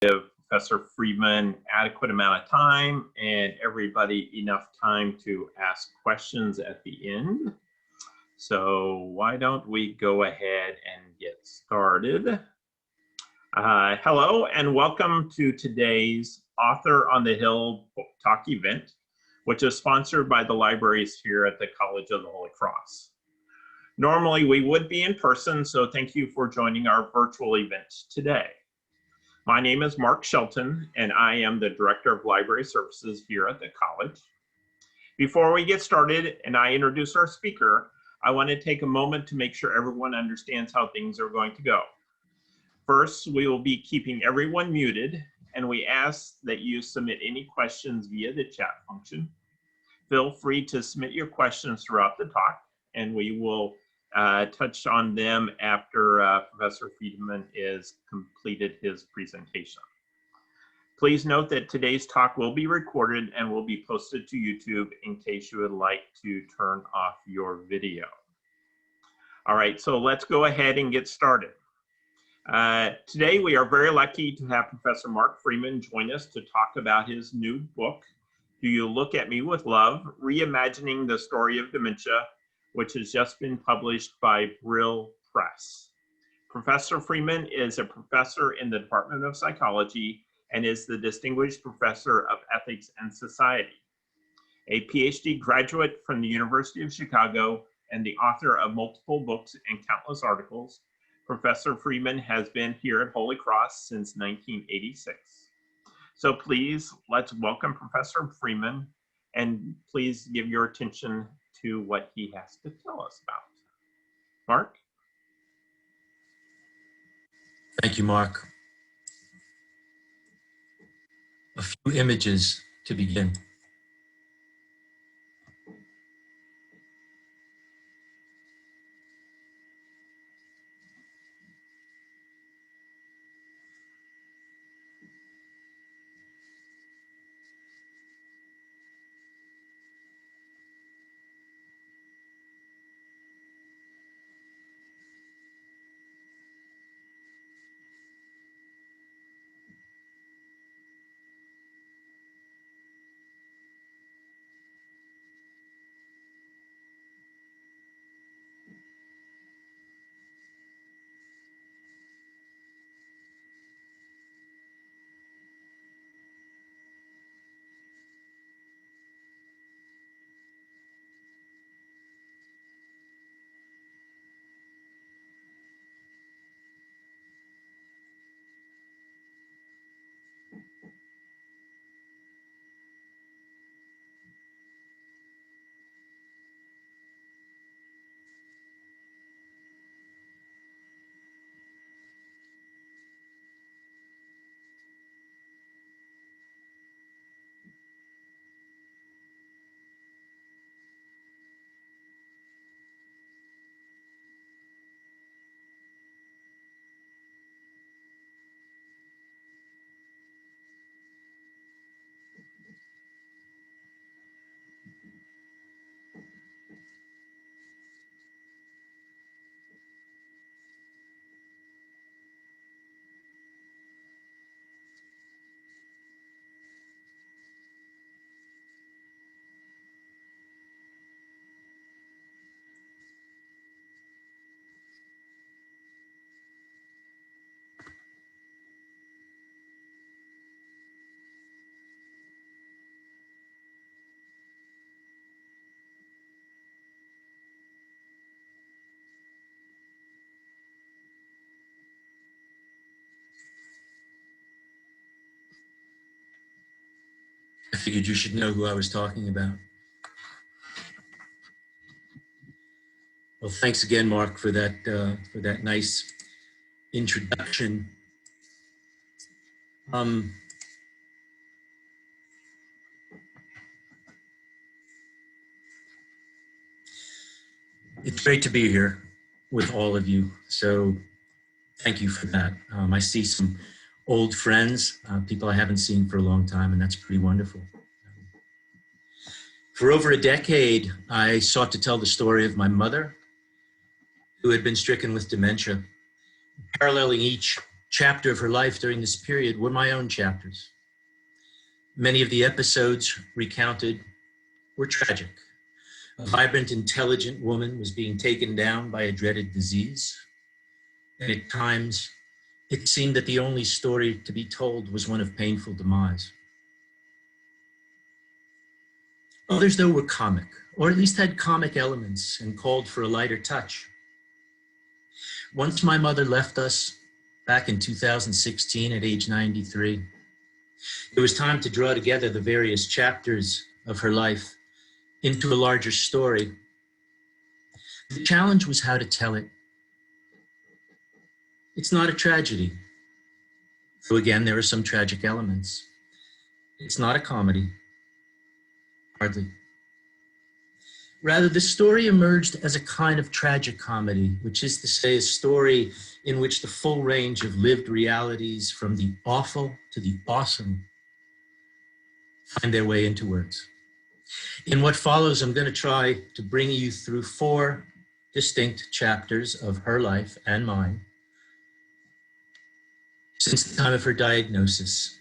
give Professor Freeman adequate amount of time and everybody enough time to ask questions at the end. So why don't we go ahead and get started. Hello and welcome to today's Author on the Hill Book Talk event, which is sponsored by the libraries here at the College of the Holy Cross. Normally we would be in person, so thank you for joining our virtual event today. My name is Mark Shelton, and I am the Director of Library Services here at the college. Before we get started and I introduce our speaker, I want to take a moment to make sure everyone understands how things are going to go. First, we will be keeping everyone muted, and we ask that you submit any questions via the chat function. Feel free to submit your questions throughout the talk, and we will touch on them after Professor Freeman is completed his presentation. Please note that today's talk will be recorded and will be posted to YouTube in case you would like to turn off your video. All right, so let's go ahead and get started. Today we are very lucky to have Professor Mark Freeman join us to talk about his new book, Do You Look at Me with Love? Reimagining the Story of Dementia, which has just been published by Brill Press. Professor Freeman is a professor in the Department of Psychology and is the Distinguished Professor of Ethics and Society. A PhD graduate from the University of Chicago and the author of multiple books and countless articles, Professor Freeman has been here at Holy Cross since 1986. So please, let's welcome Professor Freeman, and please give your attention to what he has to tell us about. Mark? Thank you, Mark. A few images to begin. I figured you should know who I was talking about. Well, thanks again, Mark, for that nice introduction. It's great to be here with all of you, so thank you for that. I see some old friends, people I haven't seen for a long time, and that's pretty wonderful. For over a decade, I sought to tell the story of my mother, who had been stricken with dementia, paralleling each chapter of her life during this period were my own chapters. Many of the episodes recounted were tragic. A vibrant, intelligent woman was being taken down by a dreaded disease. And at times, it seemed that the only story to be told was one of painful demise. Others, though, were comic, or at least had comic elements and called for a lighter touch. Once my mother left us back in 2016 at age 93, it was time to draw together the various chapters of her life into a larger story. The challenge was how to tell it. It's not a tragedy, though again, there are some tragic elements. It's not a comedy, hardly. Rather, the story emerged as a kind of tragic comedy, which is to say a story in which the full range of lived realities from the awful to the awesome find their way into words. In what follows, I'm going to try to bring you through 4 distinct chapters of her life and mine since the time of her diagnosis.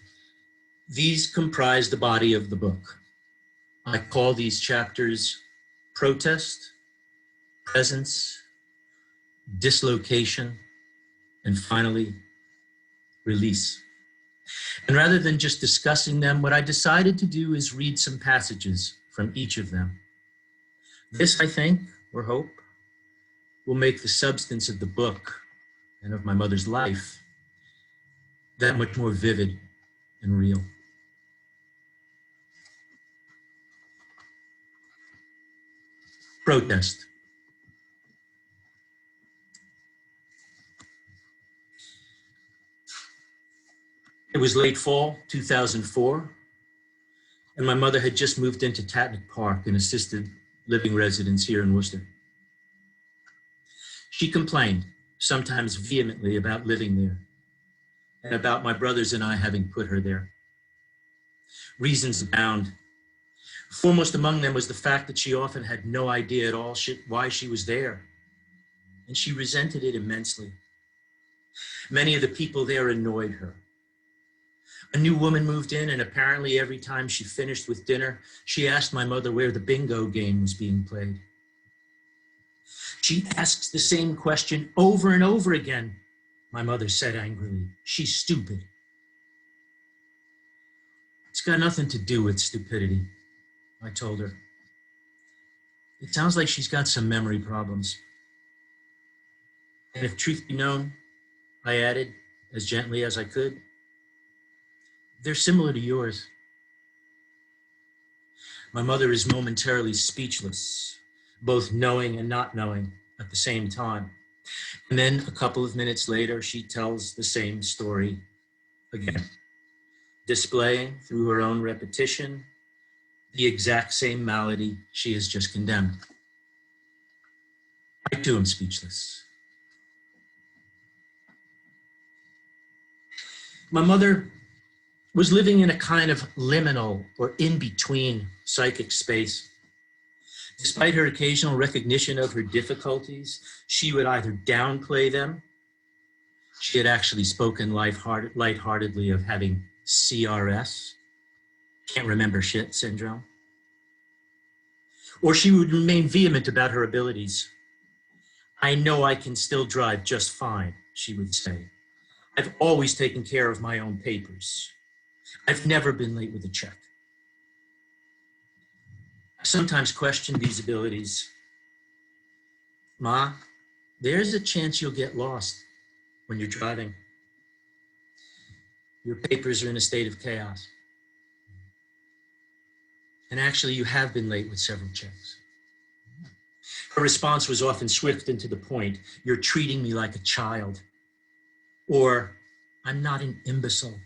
These comprise the body of the book. I call these chapters Protest, Presence, Dislocation, and finally, Release. And rather than just discussing them, what I decided to do is read some passages from each of them. This, I think, or hope, will make the substance of the book and of my mother's life that much more vivid and real. Protest. It was late fall 2004, and my mother had just moved into Tatnick Park, an assisted living residence here in Worcester. She complained, sometimes vehemently, about living there and about my brothers and I having put her there. Reasons abound. Foremost among them was the fact that she often had no idea at all why she was there, and she resented it immensely. Many of the people there annoyed her. A new woman moved in, and apparently every time she finished with dinner, she asked my mother where the bingo game was being played. She asks the same question over and over again, my mother said angrily. She's stupid. It's got nothing to do with stupidity, I told her. It sounds like she's got some memory problems. And if truth be known, I added, as gently as I could, they're similar to yours. My mother is momentarily speechless, both knowing and not knowing at the same time. And then a couple of minutes later, she tells the same story again, displaying through her own repetition the exact same malady she has just condemned. I too am speechless. My mother was living in a kind of liminal or in-between psychic space. Despite her occasional recognition of her difficulties, she would either downplay them. She had actually spoken lightheartedly of having CRS, can't remember shit syndrome. Or she would remain vehement about her abilities. I know I can still drive just fine, she would say. I've always taken care of my own papers. I've never been late with a check. I sometimes question these abilities. Ma, there's a chance you'll get lost when you're driving. Your papers are in a state of chaos. And actually, you have been late with several checks. Her response was often swift and to the point. You're treating me like a child. Or, I'm not an imbecile.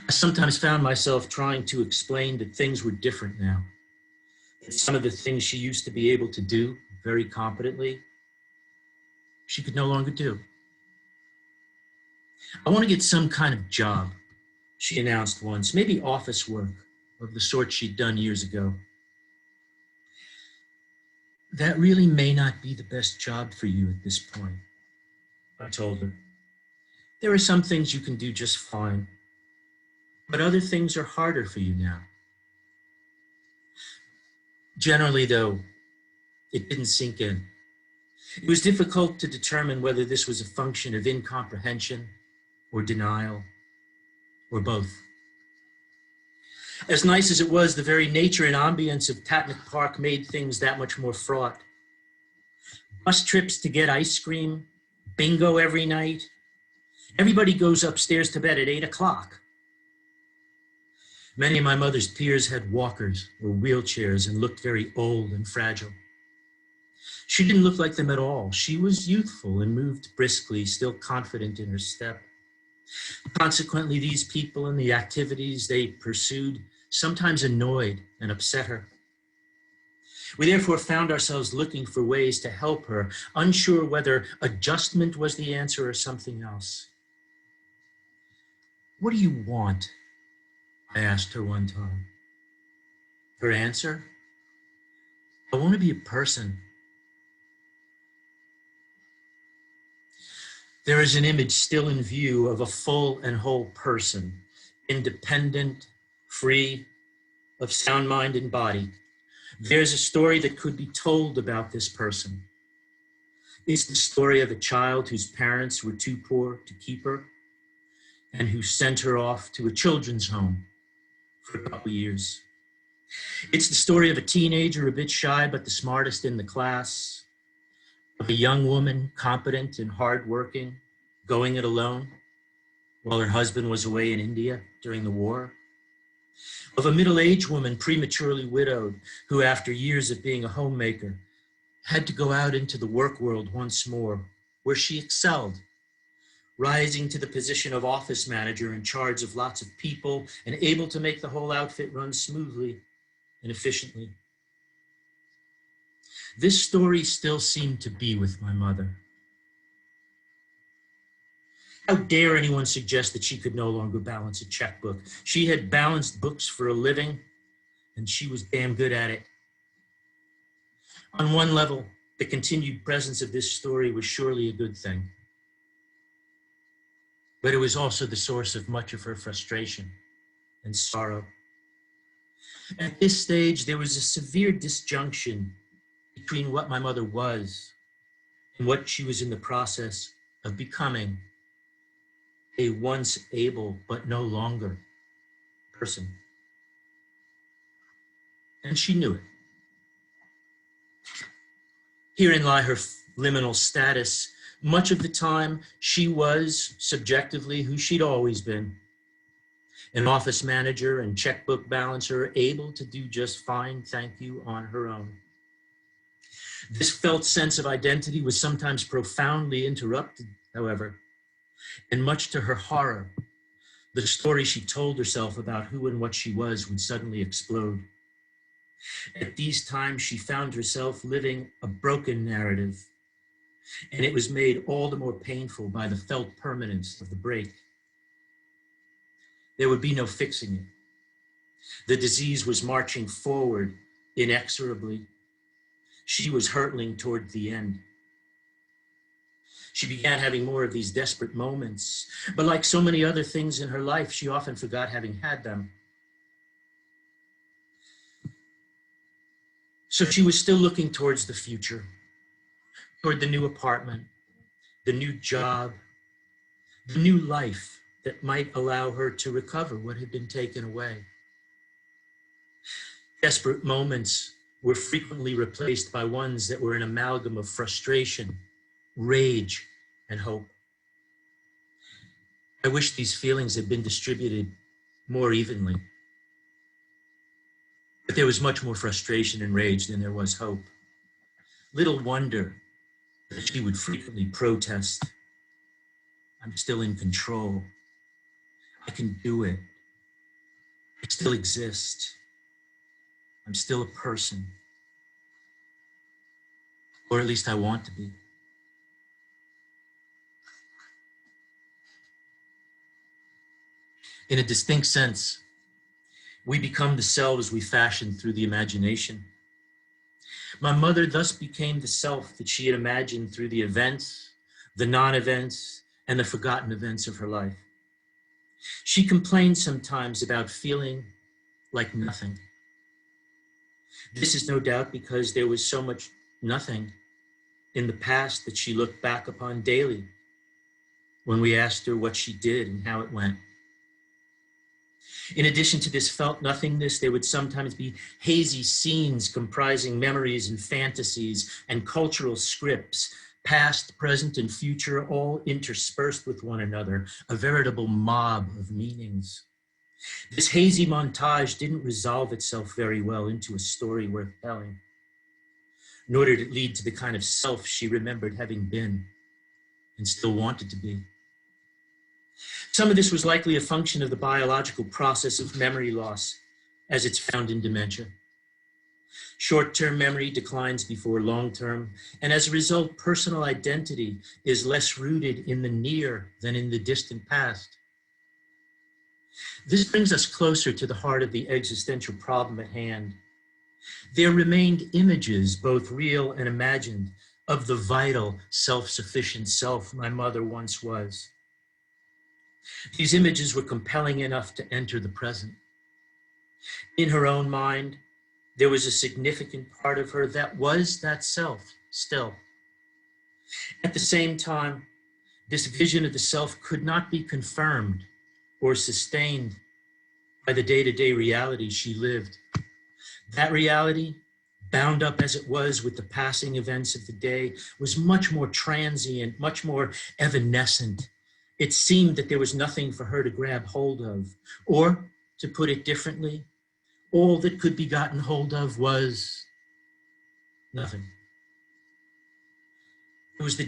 I sometimes found myself trying to explain that things were different now. That some of the things she used to be able to do very competently, she could no longer do. I want to get some kind of job, she announced once, maybe office work of the sort she'd done years ago. That really may not be the best job for you at this point, I told her. There are some things you can do just fine, but other things are harder for you now. Generally, though, it didn't sink in. It was difficult to determine whether this was a function of incomprehension or denial or both. As nice as it was, the very nature and ambience of Tatnick Park made things that much more fraught. Bus trips to get ice cream, bingo every night. Everybody goes upstairs to bed at 8 o'clock. Many of my mother's peers had walkers or wheelchairs and looked very old and fragile. She didn't look like them at all. She was youthful and moved briskly, still confident in her step. Consequently, these people and the activities they pursued sometimes annoyed and upset her. We therefore found ourselves looking for ways to help her, unsure whether adjustment was the answer or something else. "What do you want?" I asked her one time. Her answer? "I want to be a person." There is an image still in view of a full and whole person, independent, free, of sound mind and body. There's a story that could be told about this person. It's the story of a child whose parents were too poor to keep her and who sent her off to a children's home for a couple years. It's the story of a teenager, a bit shy, but the smartest in the class, of a young woman, competent and hardworking, going it alone while her husband was away in India during the war, of a middle-aged woman, prematurely widowed, who after years of being a homemaker had to go out into the work world once more, where she excelled, rising to the position of office manager in charge of lots of people and able to make the whole outfit run smoothly and efficiently. This story still seemed to be with my mother. How dare anyone suggest that she could no longer balance a checkbook? She had balanced books for a living, and she was damn good at it. On one level, the continued presence of this story was surely a good thing. But it was also the source of much of her frustration and sorrow. At this stage, there was a severe disjunction between what my mother was and what she was in the process of becoming, a once able but no longer person. And she knew it. Herein lie her liminal status. Much of the time, she was subjectively who she'd always been, an office manager and checkbook balancer, able to do just fine, thank you, on her own. This felt sense of identity was sometimes profoundly interrupted, however, and much to her horror, the story she told herself about who and what she was would suddenly explode. At these times, she found herself living a broken narrative, and it was made all the more painful by the felt permanence of the break. There would be no fixing it. The disease was marching forward inexorably. She was hurtling toward the end. She began having more of these desperate moments, but like so many other things in her life, she often forgot having had them. So she was still looking towards the future, toward the new apartment, the new job, the new life that might allow her to recover what had been taken away. Desperate moments were frequently replaced by ones that were an amalgam of frustration, rage, and hope. I wish these feelings had been distributed more evenly. But there was much more frustration and rage than there was hope. Little wonder that she would frequently protest. I'm still in control. I can do it. I still exist. I'm still a person. Or at least I want to be. In a distinct sense, we become the selves we fashion through the imagination. My mother thus became the self that she had imagined through the events, the non-events, and the forgotten events of her life. She complained sometimes about feeling like nothing. This is no doubt because there was so much nothing in the past that she looked back upon daily when we asked her what she did and how it went. In addition to this felt nothingness, there would sometimes be hazy scenes comprising memories and fantasies and cultural scripts, past, present, and future, all interspersed with one another, a veritable mob of meanings. This hazy montage didn't resolve itself very well into a story worth telling, nor did it lead to the kind of self she remembered having been and still wanted to be. Some of this was likely a function of the biological process of memory loss as it's found in dementia. Short-term memory declines before long-term, and as a result, personal identity is less rooted in the near than in the distant past. This brings us closer to the heart of the existential problem at hand. There remained images, both real and imagined, of the vital, self-sufficient self my mother once was. These images were compelling enough to enter the present. In her own mind, there was a significant part of her that was that self still. At the same time, this vision of the self could not be confirmed or sustained by the day-to-day reality she lived. That reality, bound up as it was with the passing events of the day, was much more transient, much more evanescent. It seemed that there was nothing for her to grab hold of, or, to put it differently, all that could be gotten hold of was nothing. It was the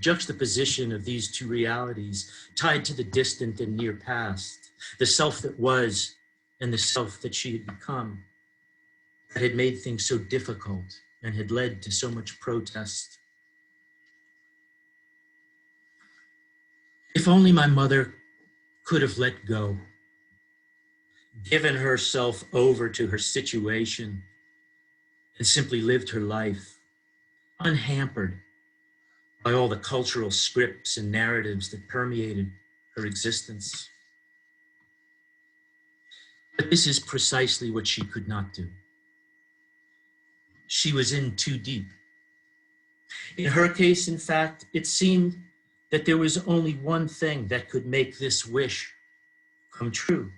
juxtaposition of these two realities tied to the distant and near past, the self that was and the self that she had become, that had made things so difficult and had led to so much protest. If only my mother could have let go, given herself over to her situation, and simply lived her life, unhampered by all the cultural scripts and narratives that permeated her existence. But this is precisely what she could not do. She was in too deep. In her case, in fact, it seemed that there was only one thing that could make this wish come true.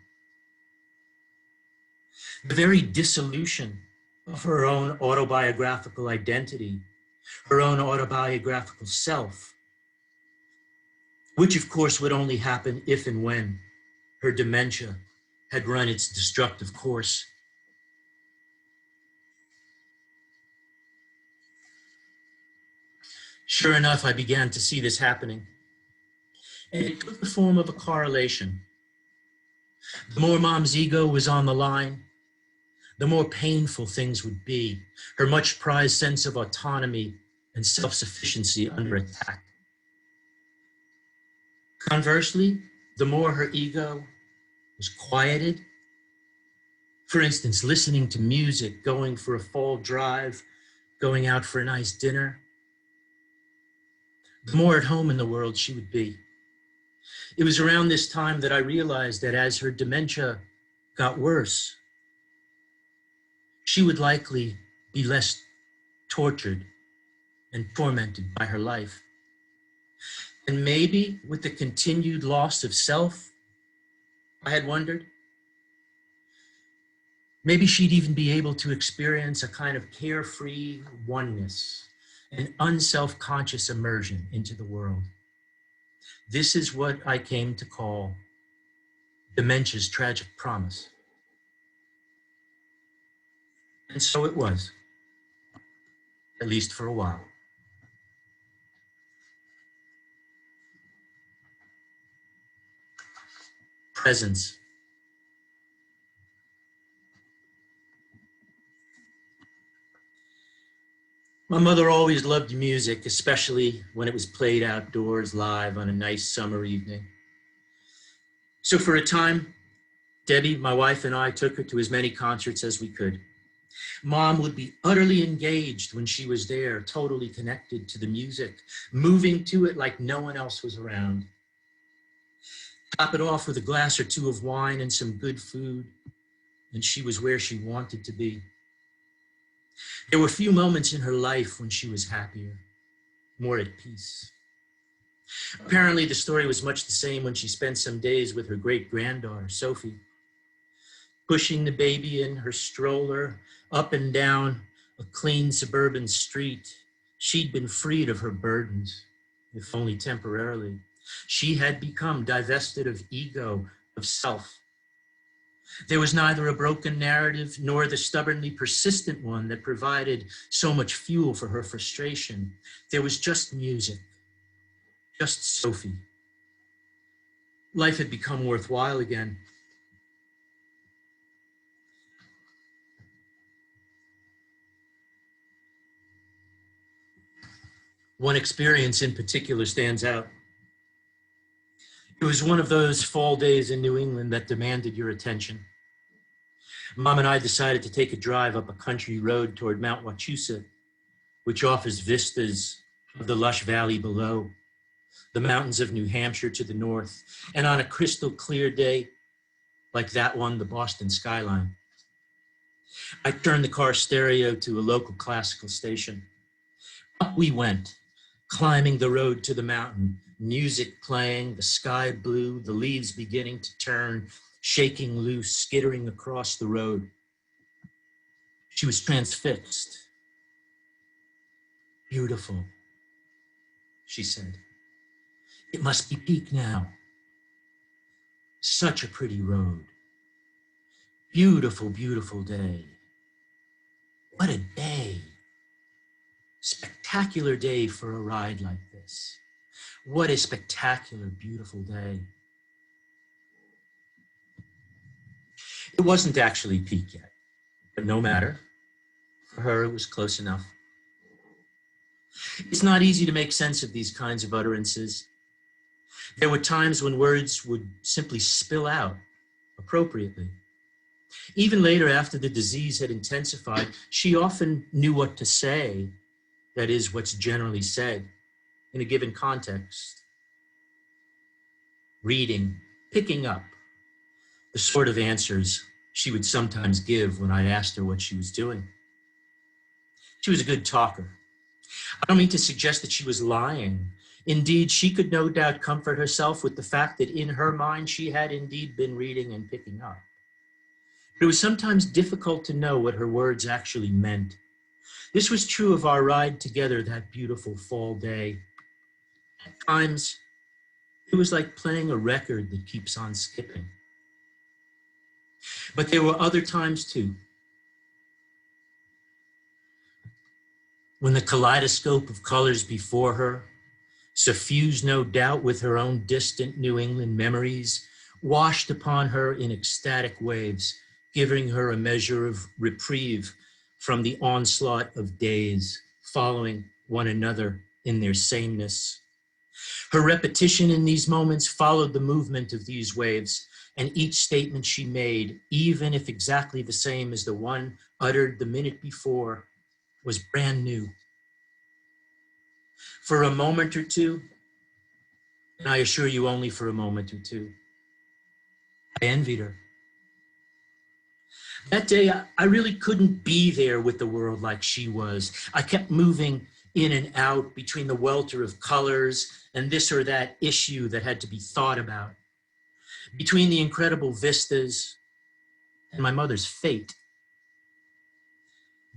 The very dissolution of her own autobiographical identity, her own autobiographical self, which of course would only happen if and when her dementia had run its destructive course. Sure enough, I began to see this happening, and it took the form of a correlation. The more Mom's ego was on the line, the more painful things would be, her much prized sense of autonomy and self-sufficiency under attack. Conversely, the more her ego was quieted, for instance, listening to music, going for a fall drive, going out for a nice dinner, the more at home in the world she would be. It was around this time that I realized that as her dementia got worse, she would likely be less tortured and tormented by her life. And maybe with the continued loss of self, I had wondered, maybe she'd even be able to experience a kind of carefree oneness, an unself-conscious immersion into the world. This is what I came to call dementia's tragic promise. And so it was, at least for a while. Presence. My mother always loved music, especially when it was played outdoors live on a nice summer evening. So for a time, Debbie, my wife, and I took her to as many concerts as we could. Mom would be utterly engaged when she was there, totally connected to the music, moving to it like no one else was around. Top it off with a glass or two of wine and some good food, and she was where she wanted to be. There were few moments in her life when she was happier, more at peace. Apparently, the story was much the same when she spent some days with her great-granddaughter, Sophie, pushing the baby in her stroller up and down a clean suburban street. She'd been freed of her burdens, if only temporarily. She had become divested of ego, of self. There was neither a broken narrative nor the stubbornly persistent one that provided so much fuel for her frustration. There was just music, just Sophie. Life had become worthwhile again. One experience in particular stands out. It was one of those fall days in New England that demanded your attention. Mom and I decided to take a drive up a country road toward Mount Wachusett, which offers vistas of the lush valley below, the mountains of New Hampshire to the north, and on a crystal clear day, like that one, the Boston skyline. I turned the car stereo to a local classical station. Up we went, climbing the road to the mountain, music playing, the sky blue, the leaves beginning to turn, shaking loose, skittering across the road. She was transfixed. Beautiful, she said. It must be peak now. Such a pretty road. Beautiful, beautiful day. What a day. Spectacular day for a ride like this. What a spectacular, beautiful day. It wasn't actually peak yet, but no matter. For her, it was close enough. It's not easy to make sense of these kinds of utterances. There were times when words would simply spill out appropriately. Even later, after the disease had intensified, she often knew what to say, that is, what's generally said, in a given context. Reading, picking up, the sort of answers she would sometimes give when I asked her what she was doing. She was a good talker. I don't mean to suggest that she was lying. Indeed, she could no doubt comfort herself with the fact that in her mind she had indeed been reading and picking up. But it was sometimes difficult to know what her words actually meant. This was true of our ride together that beautiful fall day. At times, it was like playing a record that keeps on skipping. But there were other times too, when the kaleidoscope of colors before her, suffused no doubt with her own distant New England memories, washed upon her in ecstatic waves, giving her a measure of reprieve from the onslaught of days following one another in their sameness. Her repetition in these moments followed the movement of these waves, and each statement she made, even if exactly the same as the one uttered the minute before, was brand new. For a moment or two, and I assure you only for a moment or two, I envied her. That day, I really couldn't be there with the world like she was. I kept moving in and out between the welter of colors and this or that issue that had to be thought about, between the incredible vistas and my mother's fate.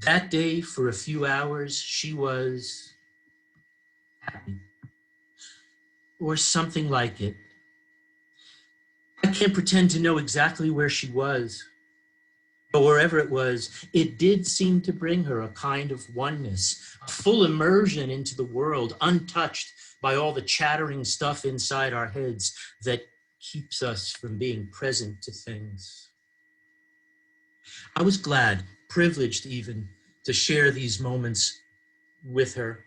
That day, for a few hours, she was happy, or something like it. I can't pretend to know exactly where she was, but wherever it was, it did seem to bring her a kind of oneness, a full immersion into the world, untouched by all the chattering stuff inside our heads that keeps us from being present to things. I was glad, privileged even, to share these moments with her,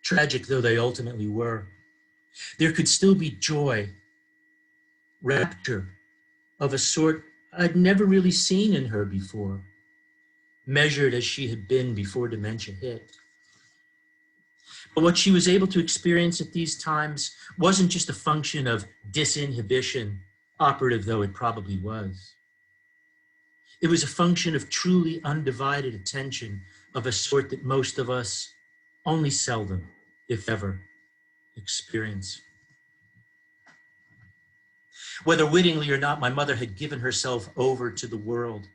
tragic though they ultimately were. There could still be joy, rapture of a sort I'd never really seen in her before. measured as she had been before dementia hit. But what she was able to experience at these times wasn't just a function of disinhibition, operative though it probably was. It was a function of truly undivided attention of a sort that most of us only seldom, if ever, experience. Whether wittingly or not, my mother had given herself over to the world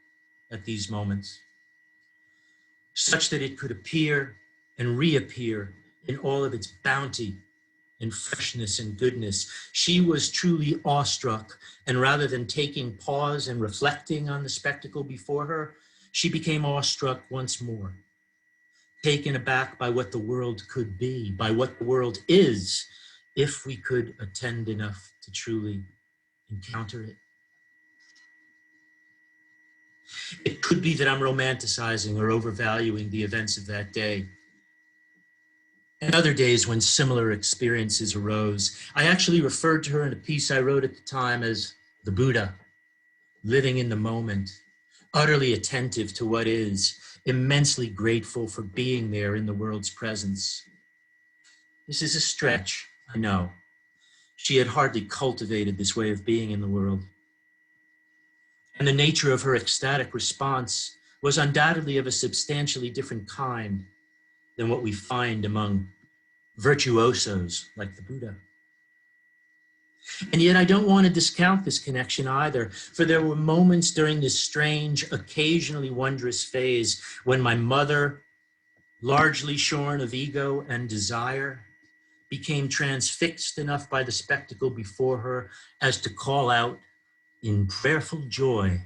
at these moments, such that it could appear and reappear in all of its bounty and freshness and goodness. She was truly awestruck, and rather than taking pause and reflecting on the spectacle before her, she became awestruck once more, taken aback by what the world could be, by what the world is, if we could attend enough to truly encounter it. It could be that I'm romanticizing or overvaluing the events of that day. And other days when similar experiences arose, I actually referred to her in a piece I wrote at the time as the Buddha, living in the moment, utterly attentive to what is, immensely grateful for being there in the world's presence. This is a stretch, I know. She had hardly cultivated this way of being in the world. And the nature of her ecstatic response was undoubtedly of a substantially different kind than what we find among virtuosos like the Buddha. And yet I don't want to discount this connection either, for there were moments during this strange, occasionally wondrous phase when my mother, largely shorn of ego and desire, became transfixed enough by the spectacle before her as to call out in prayerful joy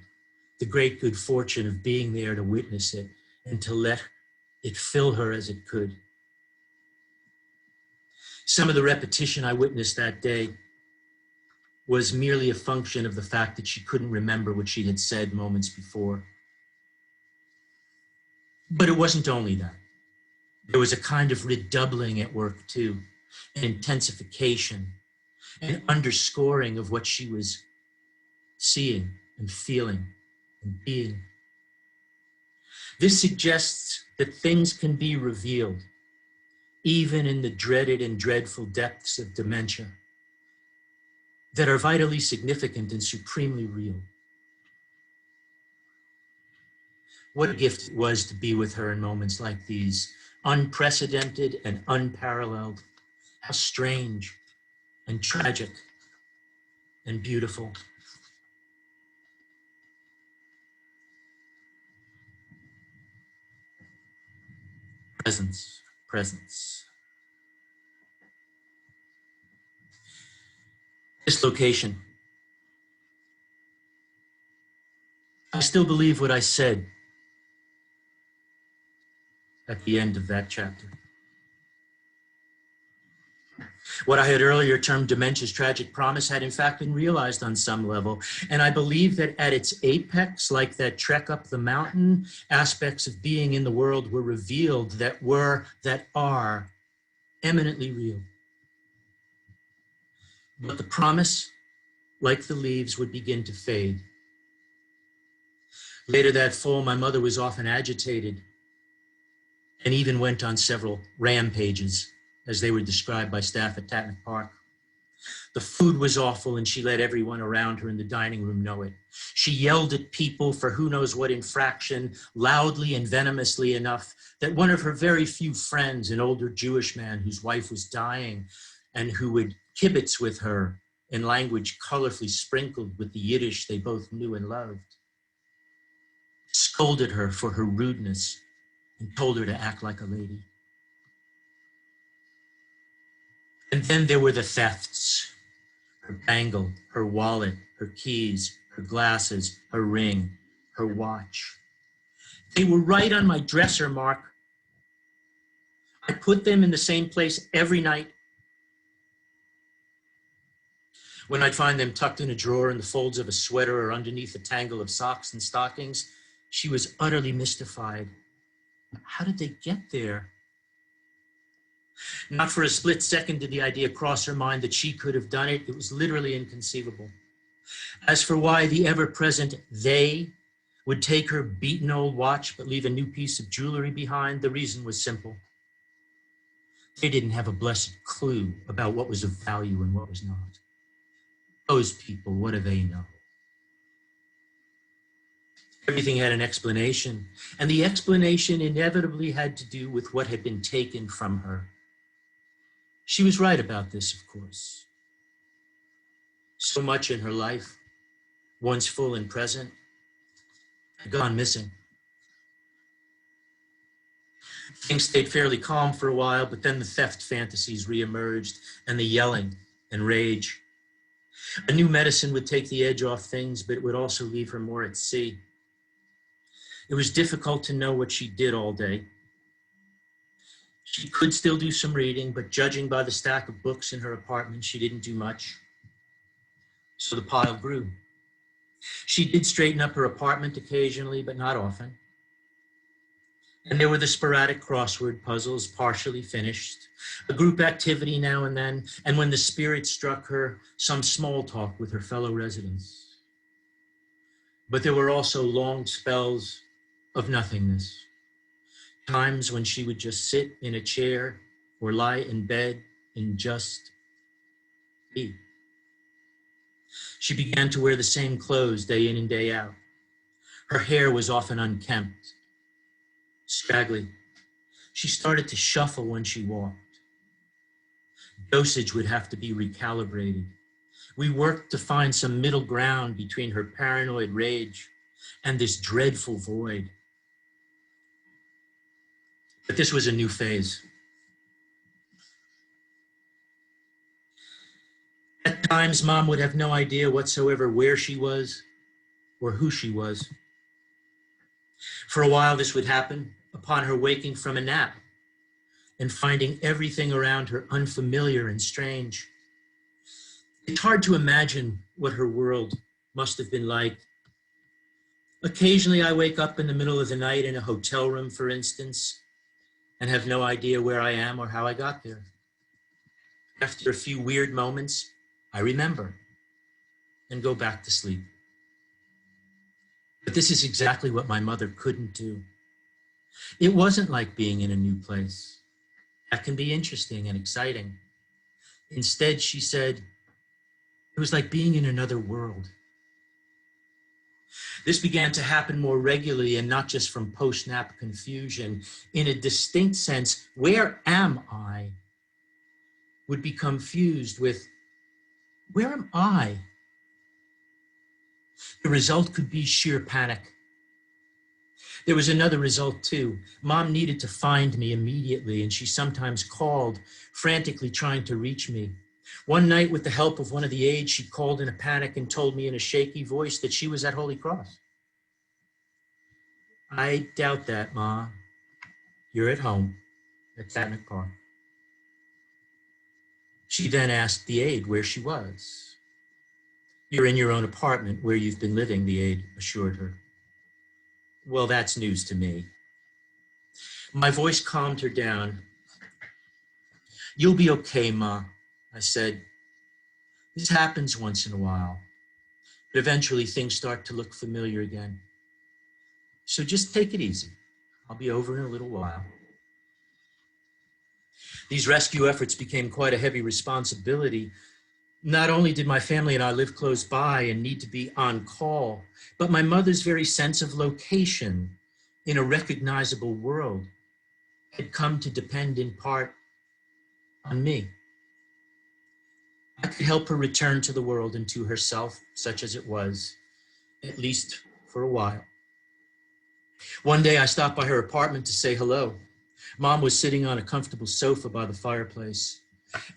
the great good fortune of being there to witness it and to let it fill her as it could. Some of the repetition I witnessed that day was merely a function of the fact that she couldn't remember what she had said moments before. But it wasn't only that. There was a kind of redoubling at work too, an intensification, an underscoring of what she was seeing and feeling and being. This suggests that things can be revealed, even in the dreaded and dreadful depths of dementia, that are vitally significant and supremely real. What a gift it was to be with her in moments like these, unprecedented and unparalleled. How strange and tragic and beautiful. Presence, presence. This location. I still believe what I said at the end of that chapter. What I had earlier termed dementia's tragic promise had in fact been realized on some level. And I believe that at its apex, like that trek up the mountain, aspects of being in the world were revealed that are eminently real. But the promise, like the leaves, would begin to fade. Later that fall, my mother was often agitated and even went on several rampages, as they were described by staff at Tatnick Park. The food was awful, and she let everyone around her in the dining room know it. She yelled at people for who knows what infraction, loudly and venomously enough that one of her very few friends, an older Jewish man whose wife was dying and who would kibitz with her in language colorfully sprinkled with the Yiddish they both knew and loved, scolded her for her rudeness and told her to act like a lady. And then there were the thefts. Her bangle, her wallet, her keys, her glasses, her ring, her watch. They were right on my dresser, Mark. I put them in the same place every night. When I'd find them tucked in a drawer in the folds of a sweater or underneath a tangle of socks and stockings, she was utterly mystified. How did they get there? Not for a split second did the idea cross her mind that she could have done it. It was literally inconceivable. As for why the ever-present they would take her beaten old watch but leave a new piece of jewelry behind. The reason was simple. They didn't have a blessed clue about what was of value and what was not. Those people, what do they know? Everything had an explanation, and the explanation inevitably had to do with what had been taken from her. She was right about this, of course. So much in her life, once full and present, had gone missing. Things stayed fairly calm for a while, but then the theft fantasies reemerged and the yelling and rage. A new medicine would take the edge off things, but it would also leave her more at sea. It was difficult to know what she did all day. She could still do some reading, but judging by the stack of books in her apartment, she didn't do much. So the pile grew. She did straighten up her apartment occasionally, but not often. And there were the sporadic crossword puzzles, partially finished, a group activity now and then, and when the spirit struck her, some small talk with her fellow residents. But there were also long spells of nothingness, times when she would just sit in a chair or lie in bed and just be. She began to wear the same clothes day in and day out. Her hair was often unkempt, straggly. She started to shuffle when she walked. Dosage would have to be recalibrated. We worked to find some middle ground between her paranoid rage and this dreadful void. But this was a new phase. At times, Mom would have no idea whatsoever where she was or who she was. For a while, this would happen upon her waking from a nap and finding everything around her unfamiliar and strange. It's hard to imagine what her world must have been like. Occasionally, I wake up in the middle of the night in a hotel room, for instance, and have no idea where I am or how I got there. After a few weird moments, I remember and go back to sleep. But this is exactly what my mother couldn't do. It wasn't like being in a new place. That can be interesting and exciting. Instead, she said, it was like being in another world. This began to happen more regularly and not just from post-nap confusion. In a distinct sense, where am I would become fused with, where am I? The result could be sheer panic. There was another result too. Mom needed to find me immediately, and she sometimes called, frantically trying to reach me. One night, with the help of one of the aides, she called in a panic and told me in a shaky voice that she was at Holy Cross. I doubt that, Ma. You're at home at Tatnick Park. She then asked the aide where she was. You're in your own apartment where you've been living, the aide assured her. Well, that's news to me. My voice calmed her down. You'll be okay, Ma, I said. This happens once in a while, but eventually things start to look familiar again. So just take it easy. I'll be over in a little while. These rescue efforts became quite a heavy responsibility. Not only did my family and I live close by and need to be on call, but my mother's very sense of location in a recognizable world had come to depend in part on me. I could help her return to the world and to herself, such as it was, at least for a while. One day I stopped by her apartment to say hello. Mom was sitting on a comfortable sofa by the fireplace.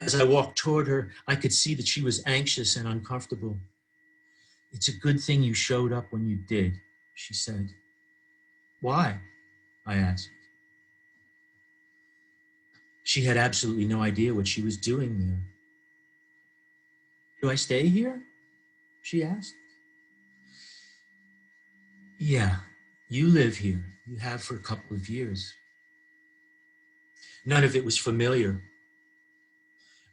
As I walked toward her, I could see that she was anxious and uncomfortable. It's a good thing you showed up when you did, she said. Why? I asked. She had absolutely no idea what she was doing there. Do I stay here? She asked. Yeah, you live here. You have for a couple of years. None of it was familiar.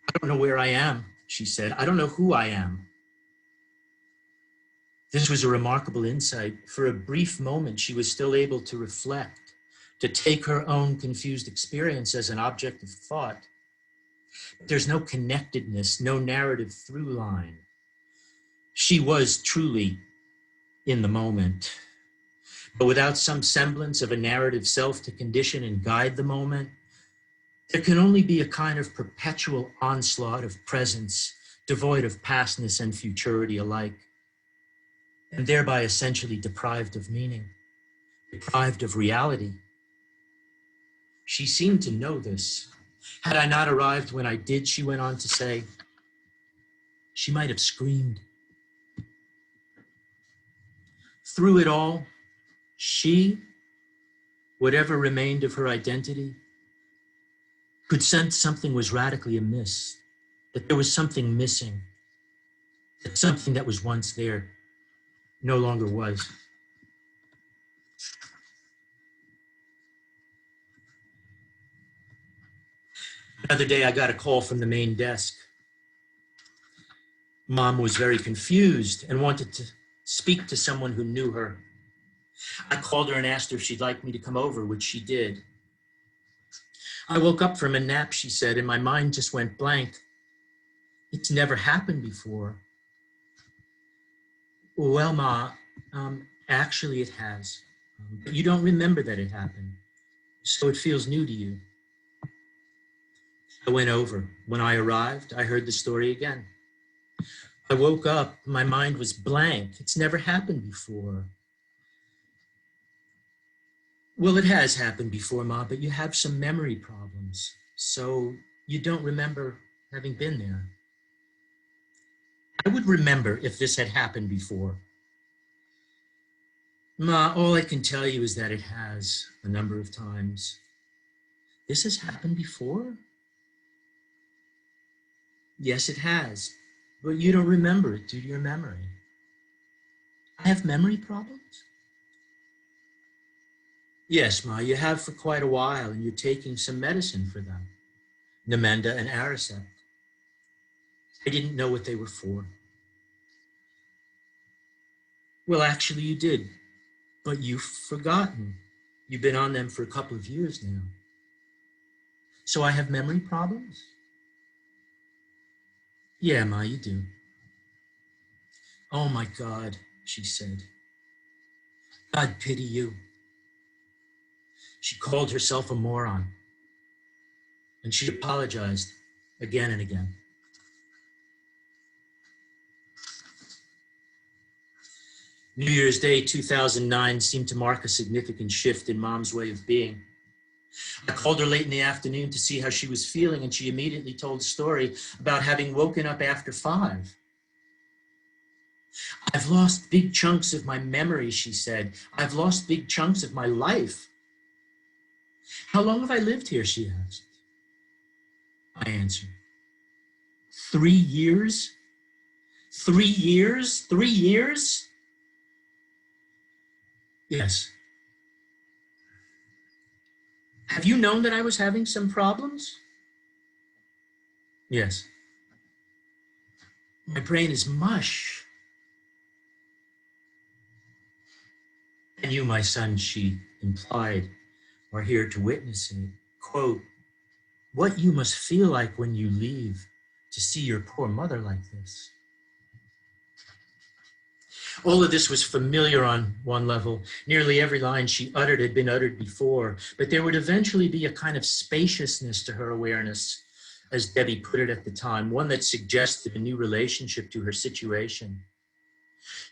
I don't know where I am, she said. I don't know who I am. This was a remarkable insight. For a brief moment, she was still able to reflect, to take her own confused experience as an object of thought. There's no connectedness, no narrative through line. She was truly in the moment, but without some semblance of a narrative self to condition and guide the moment, there can only be a kind of perpetual onslaught of presence, devoid of pastness and futurity alike, and thereby essentially deprived of meaning, deprived of reality. She seemed to know this. Had I not arrived when I did, she went on to say, she might have screamed. Through it all, she, whatever remained of her identity, could sense something was radically amiss, that there was something missing, that something that was once there no longer was. Another day, I got a call from the main desk. Mom was very confused and wanted to speak to someone who knew her. I called her and asked her if she'd like me to come over, which she did. I woke up from a nap, she said, and my mind just went blank. It's never happened before. Well, Ma, actually it has. But you don't remember that it happened, so it feels new to you. I went over. When I arrived, I heard the story again. I woke up, my mind was blank. It's never happened before. Well, it has happened before, Ma, but you have some memory problems, so you don't remember having been there. I would remember if this had happened before. Ma, all I can tell you is that it has a number of times. This has happened before? Yes, it has, but you don't remember it due to your memory. I have memory problems? Yes, Ma, you have for quite a while, and you're taking some medicine for them, Namenda and Aricept. I didn't know what they were for. Well, actually, you did, but you've forgotten. You've been on them for a couple of years now. So I have memory problems? Yeah, Ma, you do. Oh my God, she said. God pity you. She called herself a moron, and she apologized again and again. New Year's Day 2009 seemed to mark a significant shift in Mom's way of being. I called her late in the afternoon to see how she was feeling, and she immediately told a story about having woken up after 5. I've lost big chunks of my memory, she said. I've lost big chunks of my life. How long have I lived here, she asked. I answered, 3 years? 3 years? 3 years? Yes. Have you known that I was having some problems? Yes. My brain is mush. And you, my son, she implied, are here to witness it. Quote, what you must feel like when you leave to see your poor mother like this. All of this was familiar on one level. Nearly every line she uttered had been uttered before, but there would eventually be a kind of spaciousness to her awareness, as Debbie put it at the time, one that suggested a new relationship to her situation.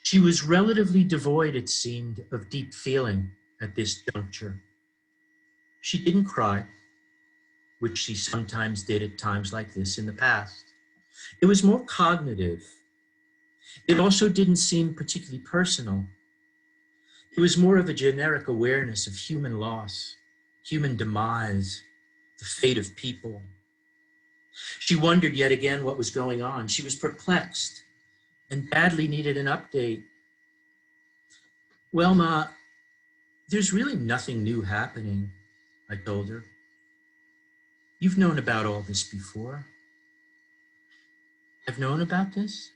She was relatively devoid, it seemed, of deep feeling at this juncture. She didn't cry, which she sometimes did at times like this in the past. It was more cognitive. It also didn't seem particularly personal. It was more of a generic awareness of human loss, human demise, the fate of people. She wondered yet again what was going on. She was perplexed and badly needed an update. Well, Ma, there's really nothing new happening, I told her. You've known about all this before. I've known about this?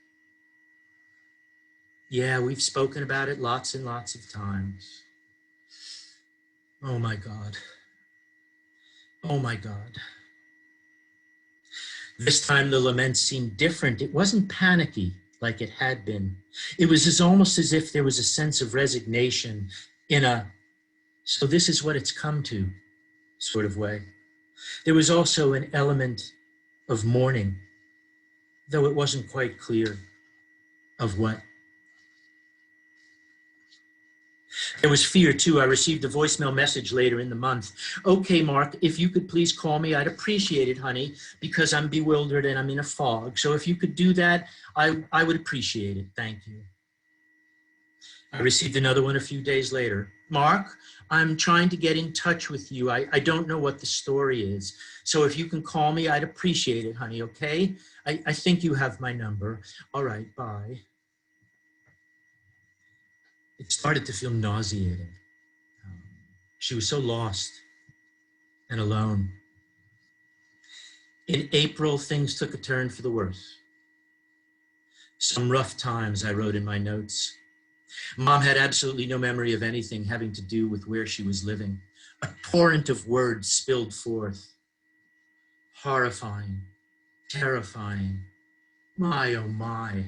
Yeah, we've spoken about it lots and lots of times. Oh my God. Oh my God. This time the lament seemed different. It wasn't panicky like it had been. It was almost as if there was a sense of resignation in a, so this is what it's come to sort of way. There was also an element of mourning, though it wasn't quite clear of what. There was fear too. I received a voicemail message later in the month. Okay, Mark, if you could please call me, I'd appreciate it, honey, because I'm bewildered and I'm in a fog. So if you could do that, I would appreciate it. Thank you. I received another one a few days later. Mark, I'm trying to get in touch with you. I don't know what the story is. So if you can call me, I'd appreciate it, honey, okay? I think you have my number. All right, bye. It started to feel nauseating. She was so lost and alone. In April, things took a turn for the worse. Some rough times, I wrote in my notes. Mom had absolutely no memory of anything having to do with where she was living. A torrent of words spilled forth. Horrifying, terrifying, my oh my,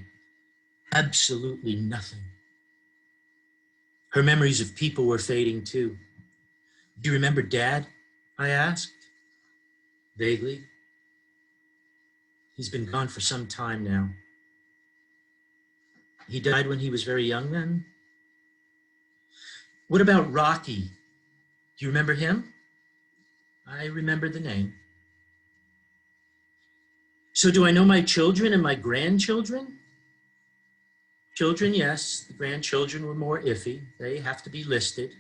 absolutely nothing. Her memories of people were fading too. Do you remember Dad? I asked. Vaguely. He's been gone for some time now. He died when he was very young then? What about Rocky? Do you remember him? I remember the name. So do I know my children and my grandchildren? Children, yes. The grandchildren were more iffy. They have to be listed.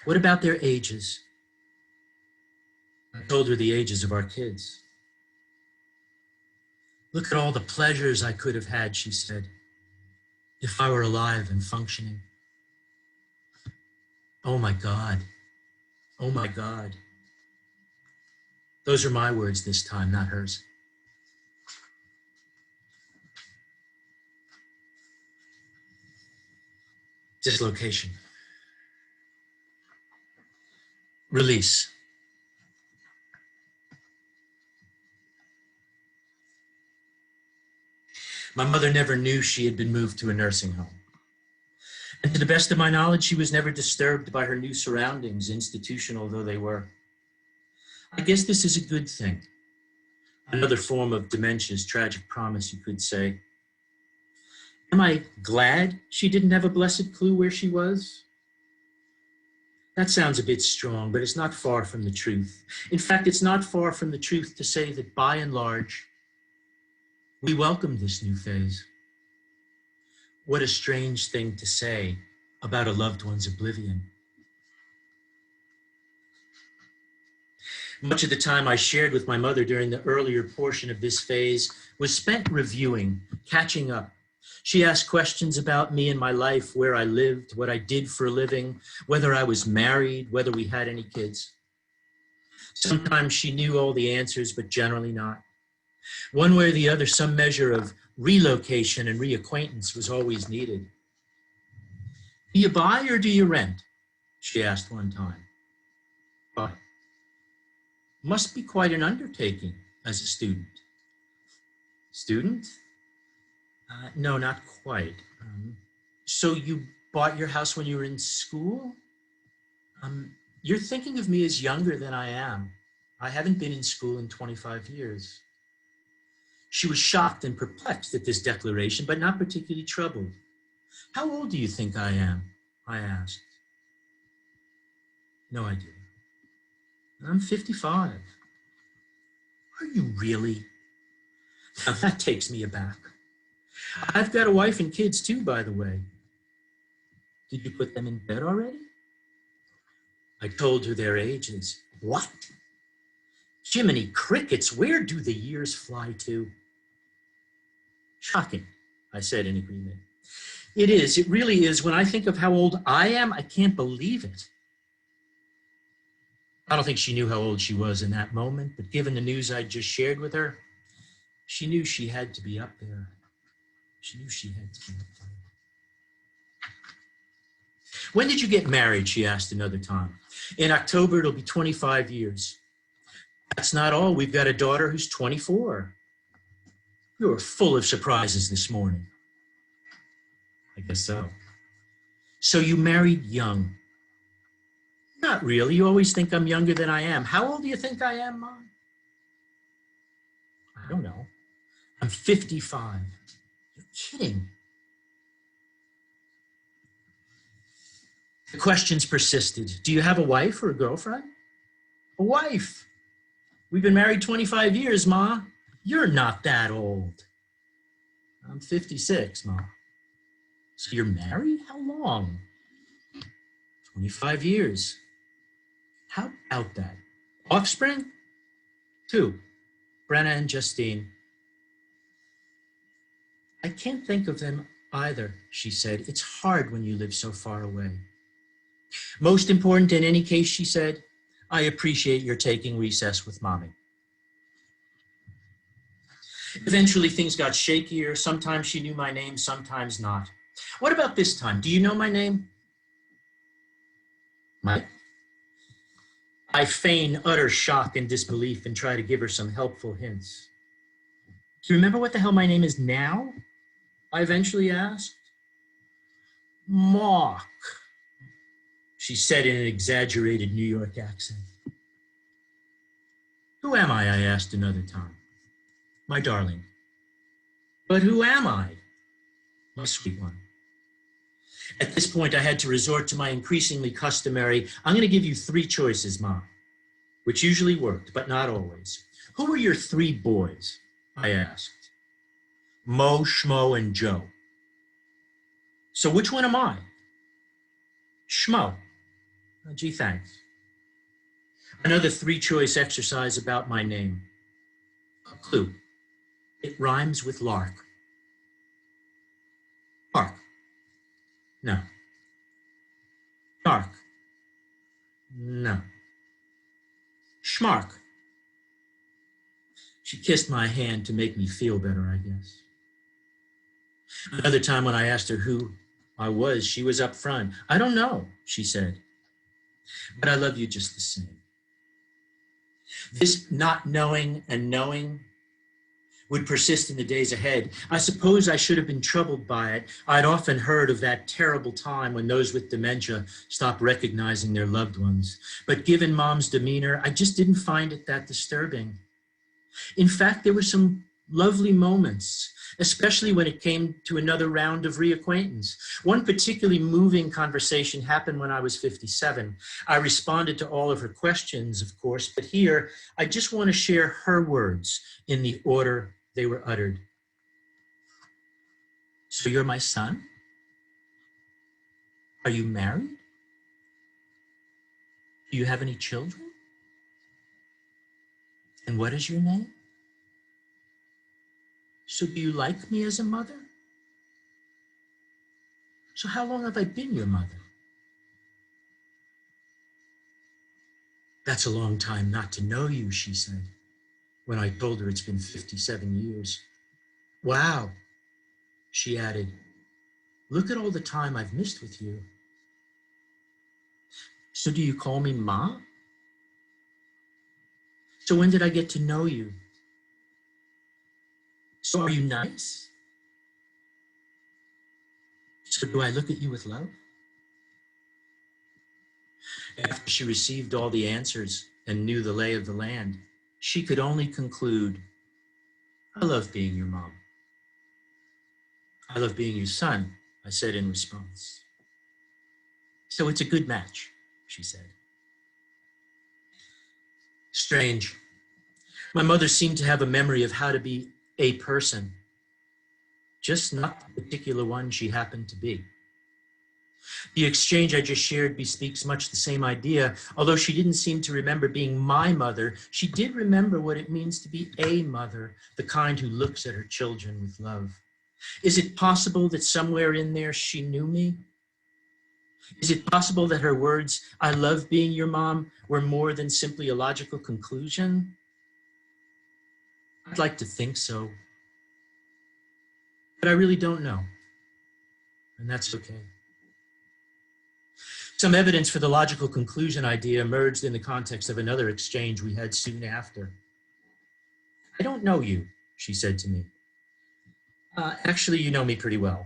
What about their ages? I told her the ages of our kids. Look at all the pleasures I could have had, she said, if I were alive and functioning. Oh my God. Oh my God. Those are my words this time, not hers. Dislocation. Release. My mother never knew she had been moved to a nursing home. And to the best of my knowledge, she was never disturbed by her new surroundings, institutional though they were. I guess this is a good thing. Another form of dementia's tragic promise, you could say. Am I glad she didn't have a blessed clue where she was? That sounds a bit strong, but it's not far from the truth. In fact, it's not far from the truth to say that by and large, we welcome this new phase. What a strange thing to say about a loved one's oblivion. Much of the time I shared with my mother during the earlier portion of this phase was spent reviewing, catching up. She asked questions about me and my life, where I lived, what I did for a living, whether I was married, whether we had any kids. Sometimes she knew all the answers, but generally not. One way or the other, some measure of relocation and reacquaintance was always needed. Do you buy or do you rent? She asked one time. Buy. Must be quite an undertaking as a student. Student? No, not quite. So you bought your house when you were in school? You're thinking of me as younger than I am. I haven't been in school in 25 years. She was shocked and perplexed at this declaration, but not particularly troubled. How old do you think I am? I asked. No idea. I'm 55. Are you really? Now that takes me aback. I've got a wife and kids too, by the way. Did you put them in bed already? I told her their ages. What? Jiminy crickets, where do the years fly to? Shocking, I said in agreement. It is, it really is. When I think of how old I am, I can't believe it. I don't think she knew how old she was in that moment, but given the news I'd just shared with her, she knew she had to be up there. She knew she had to. When did you get married? She asked another time. In October, it'll be 25 years. That's not all. We've got a daughter who's 24. You were full of surprises this morning. I guess so. So you married young. Not really. You always think I'm younger than I am. How old do you think I am, Mom? I don't know. I'm 55. You're kidding. The questions persisted. Do you have a wife or a girlfriend? A wife. We've been married 25 years, Ma. You're not that old. I'm 56, Ma. So you're married? How long? 25 years. How about that? Offspring? 2. Brenna and Justine. I can't think of them either, she said. It's hard when you live so far away. Most important in any case, she said, I appreciate your taking recess with Mommy. Eventually, things got shakier. Sometimes she knew my name, sometimes not. What about this time? Do you know my name? Mike? I feign utter shock and disbelief and try to give her some helpful hints. Do you remember what the hell my name is now? I eventually asked. Mark, she said in an exaggerated New York accent. Who am I asked another time. My darling. But who am I? My sweet one. At this point, I had to resort to my increasingly customary, I'm going to give you 3 choices, Mom, which usually worked, but not always. Who were your 3 boys? I asked. Mo, Schmo, and Joe. So which one am I? Schmo. Oh, gee, thanks. Another 3-choice exercise about my name. A clue. It rhymes with lark. Lark. No. Dark. No. Schmark. She kissed my hand to make me feel better, I guess. Another time when I asked her who I was, she was up front. I don't know, she said, but I love you just the same. This not knowing and knowing would persist in the days ahead. I suppose I should have been troubled by it. I'd often heard of that terrible time when those with dementia stop recognizing their loved ones. But given Mom's demeanor, I just didn't find it that disturbing. In fact, there were some lovely moments, especially when it came to another round of reacquaintance. One particularly moving conversation happened when I was 57. I responded to all of her questions, of course, but here I just want to share her words in the order they were uttered. So you're my son? Are you married? Do you have any children? And what is your name? So do you like me as a mother? So how long have I been your mother? That's a long time not to know you, she said, when I told her it's been 57 years. Wow, she added, look at all the time I've missed with you. So do you call me Ma? So when did I get to know you? So are you nice? So do I look at you with love? After she received all the answers and knew the lay of the land, she could only conclude, I love being your mom. I love being your son, I said in response. So it's a good match, she said. Strange. My mother seemed to have a memory of how to be a person, just not the particular one she happened to be. The exchange I just shared bespeaks much the same idea. Although she didn't seem to remember being my mother, she did remember what it means to be a mother, the kind who looks at her children with love. Is it possible that somewhere in there she knew me? Is it possible that her words, I love being your mom, were more than simply a logical conclusion? I'd like to think so. But I really don't know, and that's okay. Some evidence for the logical conclusion idea emerged in the context of another exchange we had soon after. I don't know you, she said to me. Actually, you know me pretty well.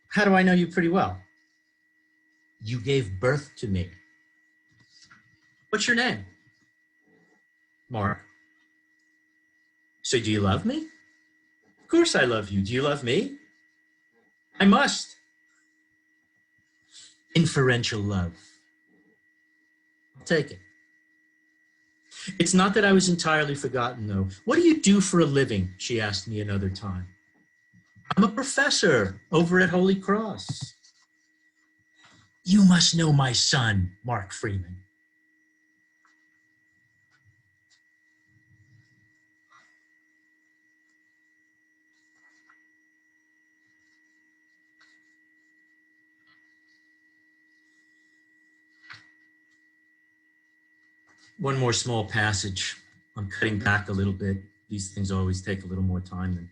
How do I know you pretty well? You gave birth to me. What's your name? Mark. So do you love me? Of course I love you. Do you love me? I must. Inferential love. I'll take it. It's not that I was entirely forgotten, though. What do you do for a living? She asked me another time. I'm a professor over at Holy Cross. You must know my son, Mark Freeman. One more small passage. I'm cutting back a little bit. These things always take a little more time than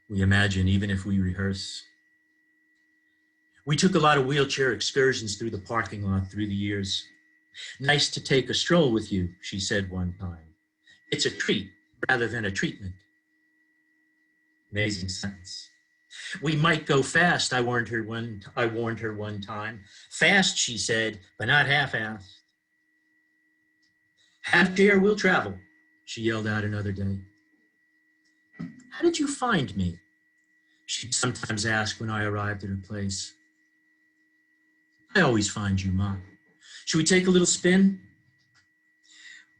we imagine, even if we rehearse. We took a lot of wheelchair excursions through the parking lot through the years. Nice to take a stroll with you, she said one time. It's a treat rather than a treatment. Amazing sentence. We might go fast, I warned her one time. Fast, she said, but not half-assed. Half share will travel, she yelled out another day. How did you find me? She'd sometimes ask when I arrived at her place. I always find you, Mom. Should we take a little spin?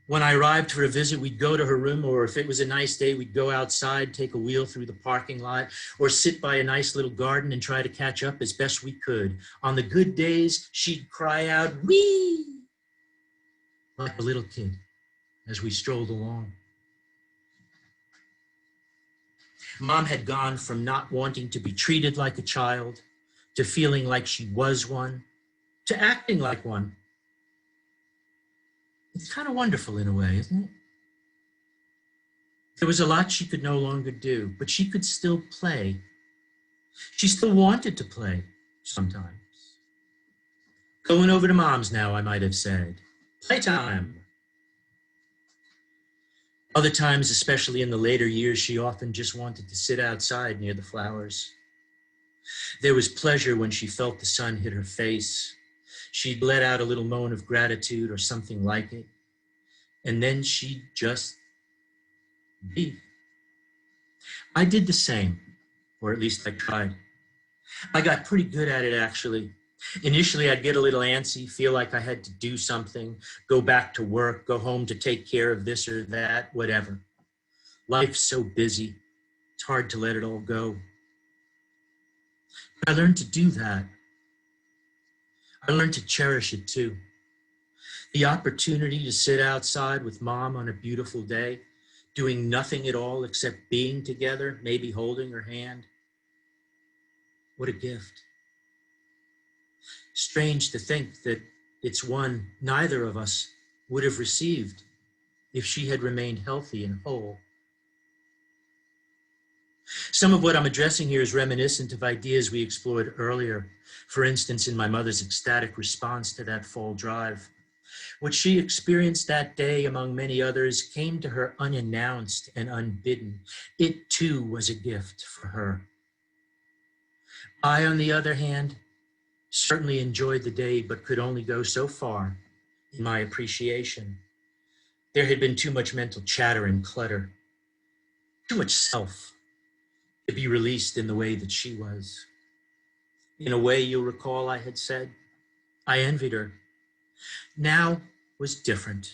When I arrived for a visit, we'd go to her room, or if it was a nice day, we'd go outside, take a wheel through the parking lot, or sit by a nice little garden and try to catch up as best we could. On the good days, she'd cry out, "Wee!" like a little kid as we strolled along. Mom had gone from not wanting to be treated like a child to feeling like she was one to acting like one. It's kind of wonderful in a way, isn't it? There was a lot she could no longer do, but she could still play. She still wanted to play sometimes. Going over to Mom's now, I might have said. Playtime. Other times, especially in the later years, she often just wanted to sit outside near the flowers. There was pleasure when she felt the sun hit her face. She'd let out a little moan of gratitude or something like it, and then she'd just be. I did the same, or at least I tried. I got pretty good at it, actually. Initially, I'd get a little antsy, feel like I had to do something, go back to work, go home to take care of this or that, whatever. Life's so busy, it's hard to let it all go. But I learned to do that. I learned to cherish it too. The opportunity to sit outside with Mom on a beautiful day, doing nothing at all except being together, maybe holding her hand. What a gift. Strange to think that it's one neither of us would have received if she had remained healthy and whole. Some of what I'm addressing here is reminiscent of ideas we explored earlier. For instance, in my mother's ecstatic response to that fall drive. What she experienced that day, among many others, came to her unannounced and unbidden. It too was a gift for her. I, on the other hand, certainly enjoyed the day, but could only go so far in my appreciation. There had been too much mental chatter and clutter, too much self to be released in the way that she was. In a way, you'll recall I had said, I envied her. Now was different,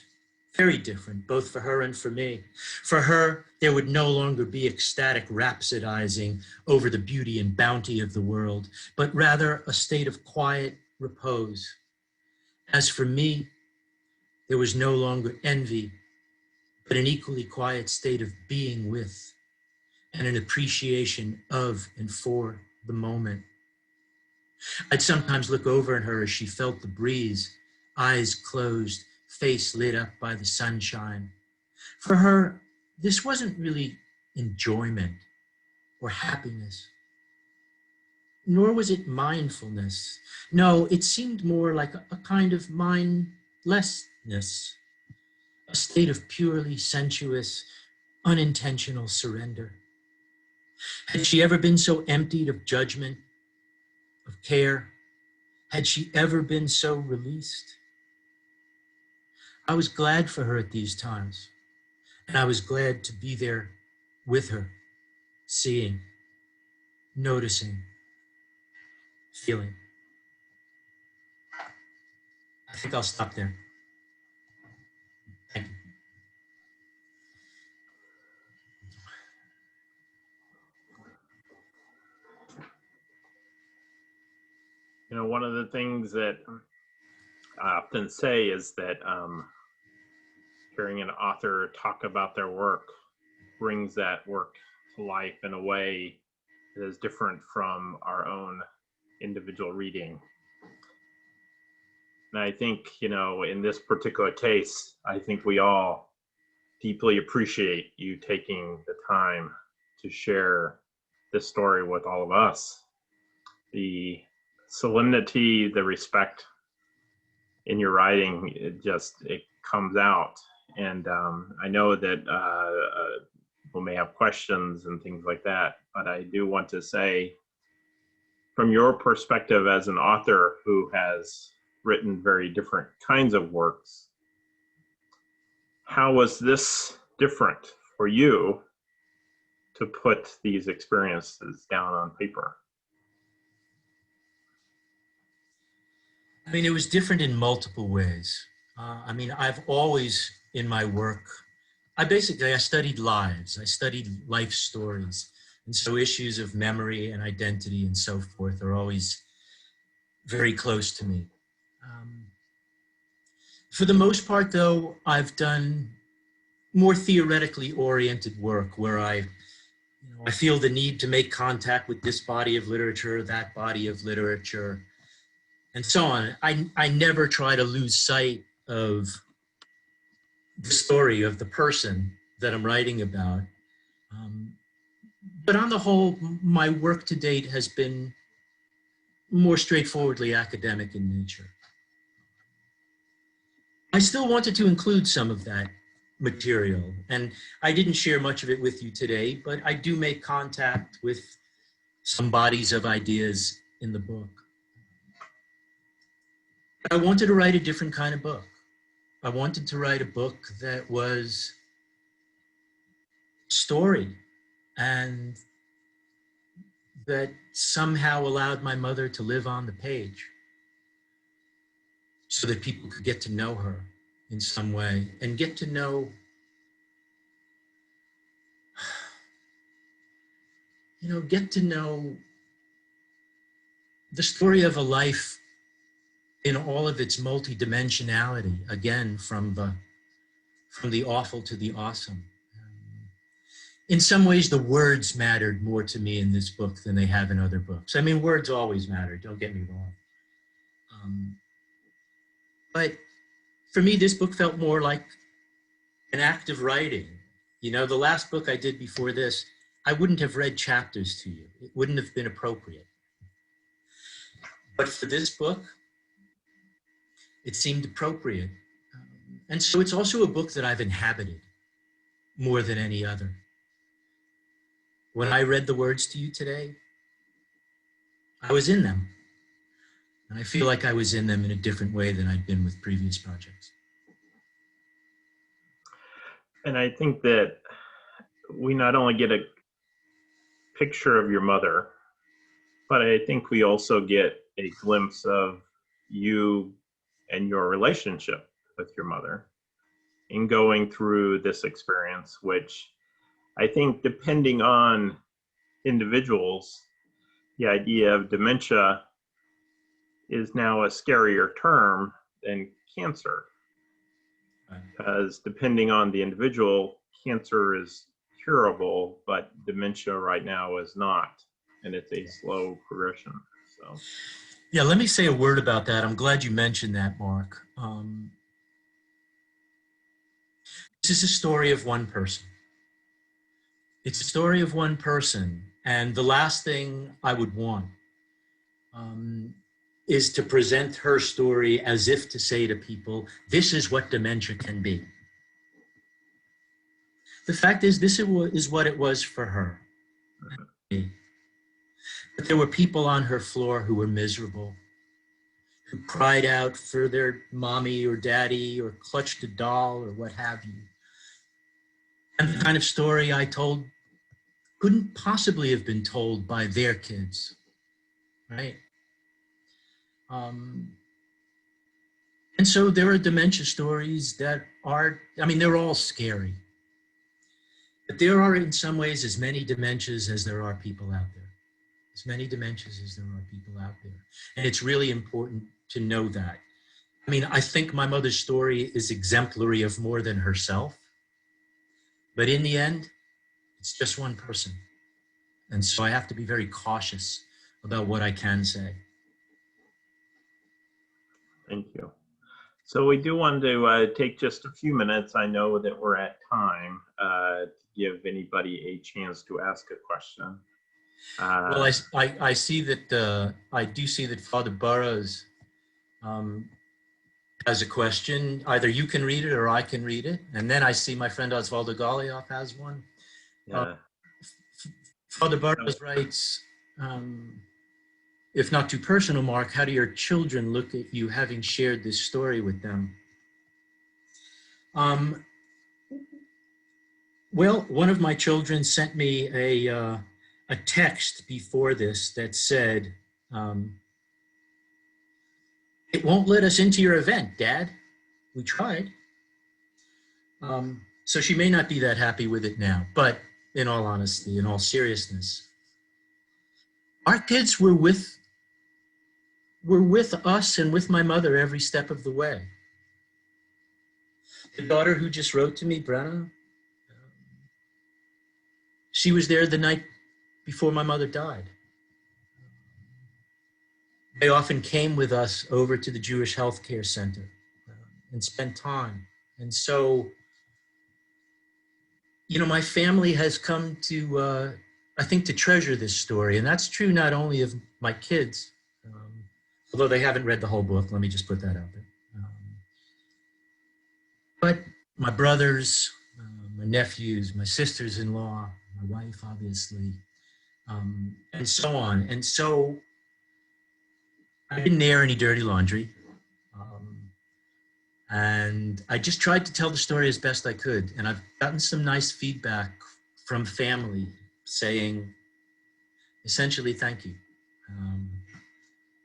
very different, both for her and for me. For her, there would no longer be ecstatic rhapsodizing over the beauty and bounty of the world, but rather a state of quiet repose. As for me, there was no longer envy, but an equally quiet state of being with and an appreciation of and for the moment. I'd sometimes look over at her as she felt the breeze, eyes closed, face lit up by the sunshine. For her, this wasn't really enjoyment or happiness. Nor was it mindfulness. No, it seemed more like a kind of mindlessness, a state of purely sensuous, unintentional surrender. Had she ever been so emptied of judgment, of care? Had she ever been so released? I was glad for her at these times, and I was glad to be there with her, seeing, noticing, feeling. I think I'll stop there. Thank you. You know, one of the things that I often say is that hearing an author talk about their work brings that work to life in a way that is different from our own individual reading. And I think, you know, in this particular case, I think we all deeply appreciate you taking the time to share this story with all of us. The solemnity, the respect in your writing, it comes out. And I know that people may have questions and things like that, but I do want to say, from your perspective as an author who has written very different kinds of works, how was this different for you to put these experiences down on paper? I mean, it was different in multiple ways. I mean, I've always, in my work, I studied lives. I studied life stories. And so issues of memory and identity and so forth are always very close to me. For the most part, though, I've done more theoretically oriented work where I feel the need to make contact with this body of literature, that body of literature, and so on. I never try to lose sight of the story of the person that I'm writing about. But on the whole, my work to date has been more straightforwardly academic in nature. I still wanted to include some of that material, and I didn't share much of it with you today, but I do make contact with some bodies of ideas in the book. I wanted to write a different kind of book. I wanted to write a book that was story and that somehow allowed my mother to live on the page so that people could get to know her in some way and get to know, get to know the story of a life in all of its multidimensionality, again, from the awful to the awesome. In some ways, the words mattered more to me in this book than they have in other books. I mean, words always matter, don't get me wrong. But for me, this book felt more like an act of writing. You know, the last book I did before this, I wouldn't have read chapters to you. It wouldn't have been appropriate. But for this book, it seemed appropriate. And so it's also a book that I've inhabited more than any other. When I read the words to you today, I was in them. And I feel like I was in them in a different way than I'd been with previous projects. And I think that we not only get a picture of your mother, but I think we also get a glimpse of you and your relationship with your mother in going through this experience, which I think, depending on individuals, the idea of dementia is now a scarier term than cancer. Because depending on the individual, cancer is curable, but dementia right now is not, and it's a slow progression. So, yeah, let me say a word about that. I'm glad you mentioned that, Mark. This is a story of one person. It's a story of one person And the last thing I would want is to present her story as if to say to people, this is what dementia can be. The fact is, this is what it was for her. But there were people on her floor who were miserable, who cried out for their mommy or daddy or clutched a doll or what have you. And the kind of story I told couldn't possibly have been told by their kids, right? And so there are dementia stories that are, I mean, they're all scary. But there are in some ways as many dementias as there are people out there. As many dementias as there are people out there. And it's really important to know that. I mean, I think my mother's story is exemplary of more than herself. But in the end, it's just one person. And so I have to be very cautious about what I can say. Thank you. So we do want to take just a few minutes. I know that we're at time to give anybody a chance to ask a question. Well, I see that, I do see that Father Burroughs has a question. Either you can read it or I can read it. And then I see my friend Osvaldo Golioff has one. Yeah. Father Burroughs writes, if not too personal, Mark, how do your children look at you having shared this story with them? Well, one of my children sent me a text before this that said, it won't let us into your event, Dad. We tried. So she may not be that happy with it now, but in all honesty, in all seriousness, our kids were with us and with my mother every step of the way. The daughter who just wrote to me, Brenna, she was there the night before my mother died. They often came with us over to the Jewish Healthcare Center and spent time. And so, you know, my family has come to, I think, to treasure this story. And that's true not only of my kids, although they haven't read the whole book, let me just put that out there. But my brothers, my nephews, my sisters-in-law, my wife, obviously, and so on. And so I didn't air any dirty laundry. And I just tried to tell the story as best I could. And I've gotten some nice feedback from family saying, essentially, thank you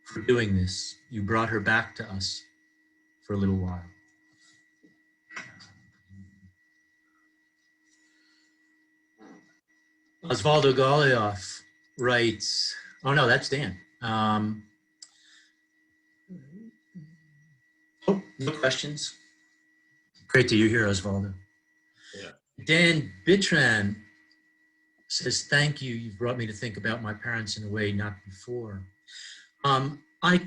for doing this. You brought her back to us for a little while. Osvaldo Golioff writes, oh no, that's Dan. Oh, no questions. Great to you here, Osvaldo. Yeah. Dan Bitran says, thank you. You've brought me to think about my parents in a way not before. I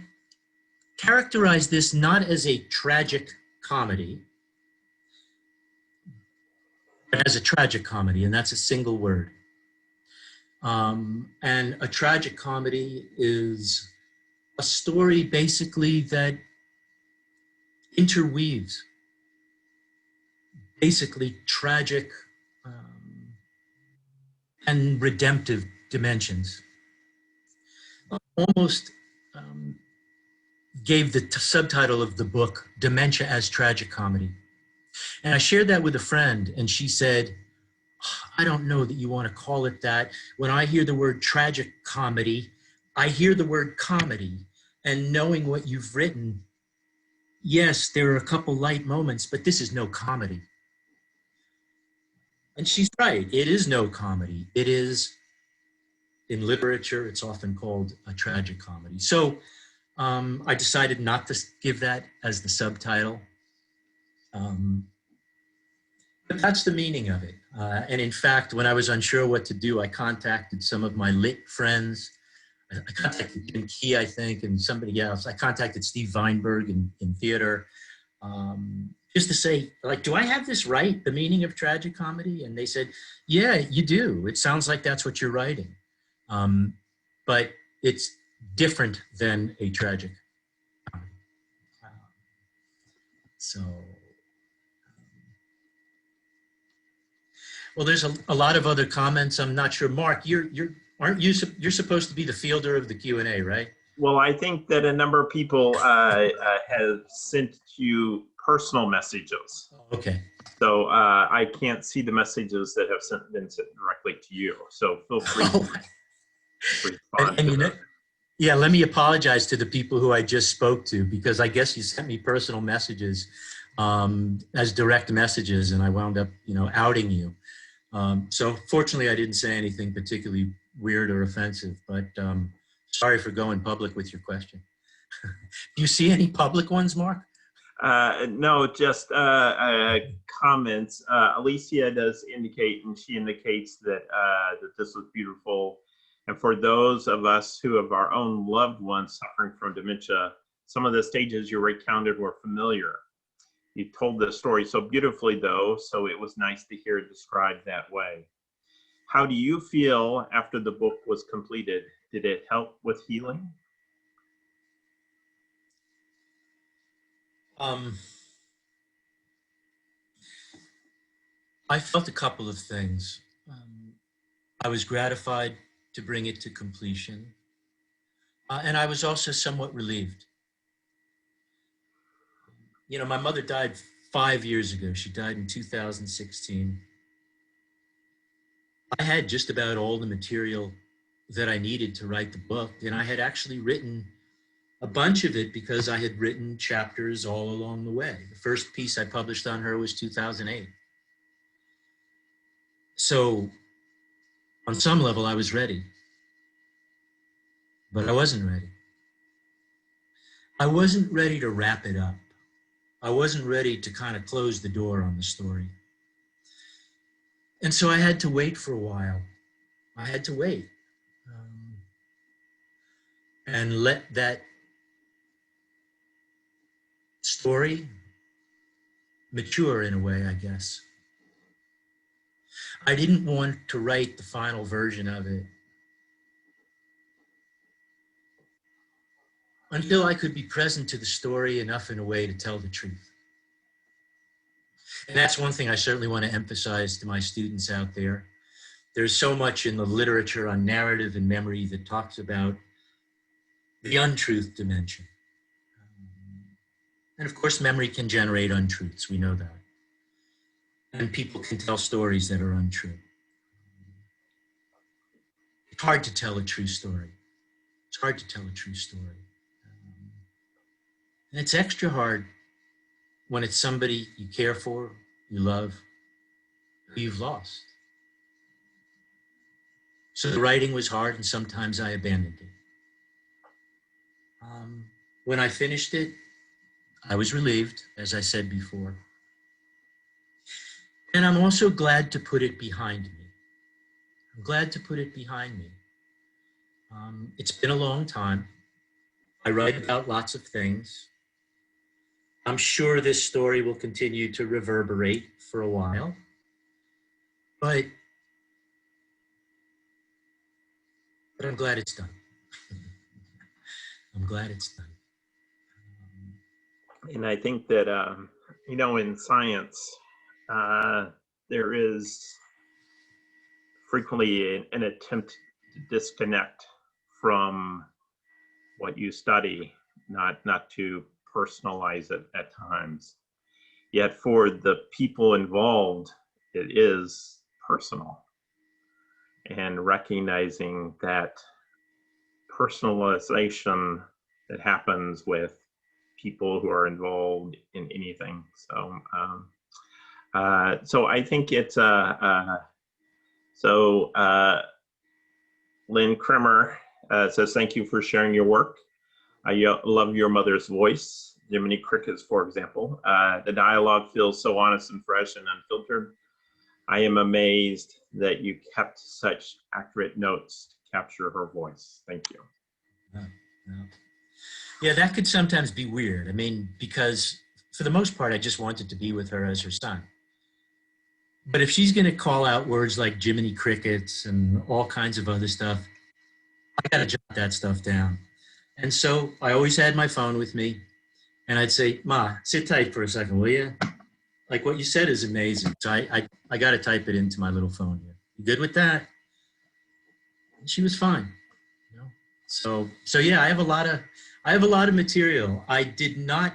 characterize this not as a tragic comedy, but as a tragic comedy, and that's a single word. And a tragic comedy is a story basically that interweaves basically tragic and redemptive dimensions. Almost gave the subtitle of the book, Dementia as Tragic Comedy. And I shared that with a friend, and she said, I don't know that you want to call it that. When I hear the word tragic comedy, I hear the word comedy. And knowing what you've written, yes, there are a couple light moments, but this is no comedy. And she's right, it is no comedy. It is, in literature, it's often called a tragic comedy. So I decided not to give that as the subtitle. But that's the meaning of it. And in fact, when I was unsure what to do, I contacted some of my lit friends. I contacted Jim Key, I think, and somebody else. I contacted Steve Weinberg in theater, just to say, like, do I have this right, the meaning of tragic comedy? And they said, yeah, you do. It sounds like that's what you're writing. But it's different than a tragic comedy. So, well, there's a lot of other comments. I'm not sure. Mark, you're supposed to be the fielder of the Q&A, right? Well, I think that a number of people have sent you personal messages. Okay. So I can't see the messages that have been sent directly to you. So feel free to respond to them. Yeah, let me apologize to the people who I just spoke to, because I guess you sent me personal messages as direct messages, and I wound up, outing you. So fortunately, I didn't say anything particularly weird or offensive, but sorry for going public with your question. Do you see any public ones, Mark? No, just comments. Alicia does indicate, and she indicates that that this was beautiful. And for those of us who have our own loved ones suffering from dementia, some of the stages you recounted were familiar. You told the story so beautifully, though, so it was nice to hear it described that way. How do you feel after the book was completed? Did it help with healing? I felt a couple of things. I was gratified to bring it to completion, and I was also somewhat relieved. My mother died 5 years ago. She died in 2016. I had just about all the material that I needed to write the book, and I had actually written a bunch of it because I had written chapters all along the way. The first piece I published on her was 2008. So on some level, I was ready, but I wasn't ready. I wasn't ready to wrap it up. I wasn't ready to kind of close the door on the story. And so I had to wait for a while. I had to wait and let that story mature in a way, I guess. I didn't want to write the final version of it until I could be present to the story enough in a way to tell the truth. And that's one thing I certainly want to emphasize to my students out there. There's so much in the literature on narrative and memory that talks about the untruth dimension. And of course, memory can generate untruths. We know that. And people can tell stories that are untrue. It's hard to tell a true story. It's hard to tell a true story. And it's extra hard when it's somebody you care for, you love, who you've lost. So the writing was hard, and sometimes I abandoned it. When I finished it, I was relieved, as I said before. And I'm also glad to put it behind me. I'm glad to put it behind me. It's been a long time. I write about lots of things. I'm sure this story will continue to reverberate for a while, but I'm glad it's done. I'm glad it's done. And I think that, in science, there is frequently an attempt to disconnect from what you study, not to personalize it at times. Yet for the people involved, it is personal. And recognizing that personalization that happens with people who are involved in anything. So, so I think it's Lynn Kremer says, thank you for sharing your work. I love your mother's voice, Jiminy Crickets, for example. The dialogue feels so honest and fresh and unfiltered. I am amazed that you kept such accurate notes to capture her voice. Thank you. Yeah, that could sometimes be weird. I mean, because for the most part, I just wanted to be with her as her son. But if she's going to call out words like Jiminy Crickets and all kinds of other stuff, I got to jot that stuff down. And so I always had my phone with me, and I'd say, Ma, sit tight for a second, will you? Like, what you said is amazing. So I got to type it into my little phone here. You good with that? And she was fine. You know? So yeah, I have a lot of material. I did not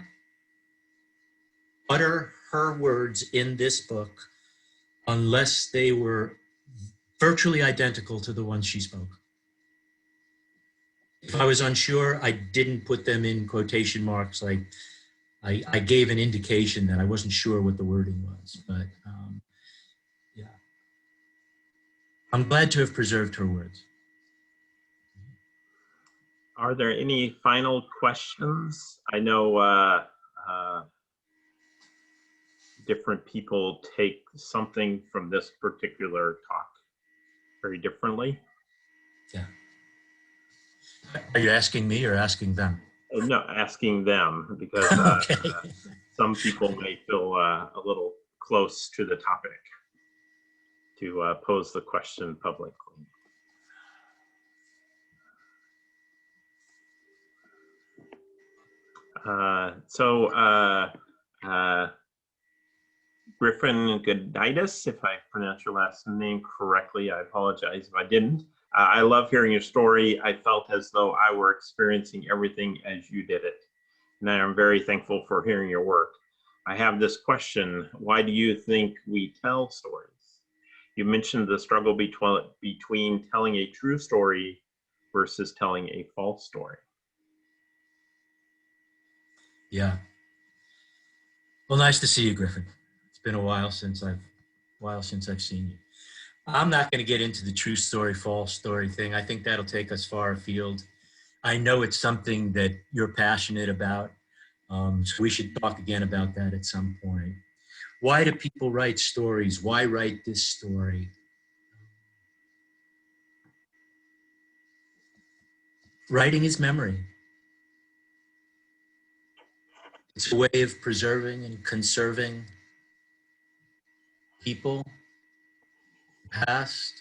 utter her words in this book unless they were virtually identical to the ones she spoke. If I was unsure, I didn't put them in quotation marks. Like I gave an indication that I wasn't sure what the wording was, but yeah, I'm glad to have preserved her words. Are there any final questions? I know different people take something from this particular talk very differently. Yeah. Are you asking me or asking them? No, asking them, because Okay. some people may feel a little close to the topic to pose the question publicly. Griffin Goditis, if I pronounce your last name correctly, I apologize if I didn't. I love hearing your story. I felt as though I were experiencing everything as you did it. And I am very thankful for hearing your work. I have this question: why do you think we tell stories? You mentioned the struggle between telling a true story versus telling a false story. Yeah. Well, nice to see you, Griffin. It's been a while since I've seen you. I'm not going to get into the true story, false story thing. I think that'll take us far afield. I know it's something that you're passionate about, so we should talk again about that at some point. Why do people write stories? Why write this story? Writing is memory. It's a way of preserving and conserving people, past,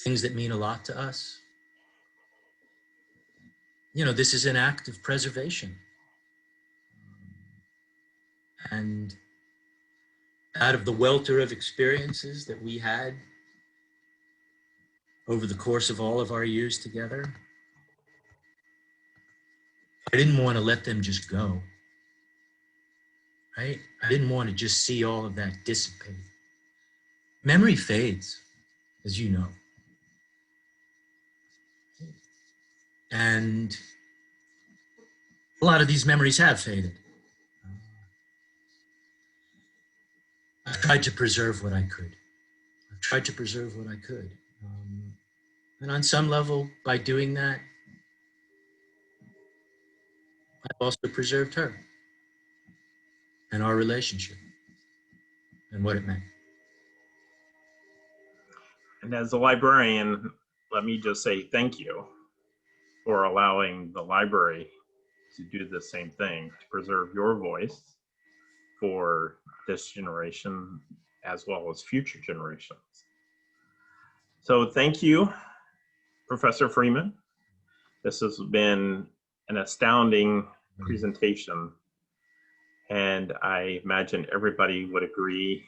things that mean a lot to us. You know, this is an act of preservation. And out of the welter of experiences that we had over the course of all of our years together, I didn't want to let them just go, right? I didn't want to just see all of that dissipate. Memory fades, as you know. And a lot of these memories have faded. I've tried to preserve what I could. And on some level, by doing that, I've also preserved her and our relationship and what it meant. And as a librarian, let me just say thank you for allowing the library to do the same thing, to preserve your voice for this generation as well as future generations. So thank you, Professor Freeman. This has been an astounding presentation, and I imagine everybody would agree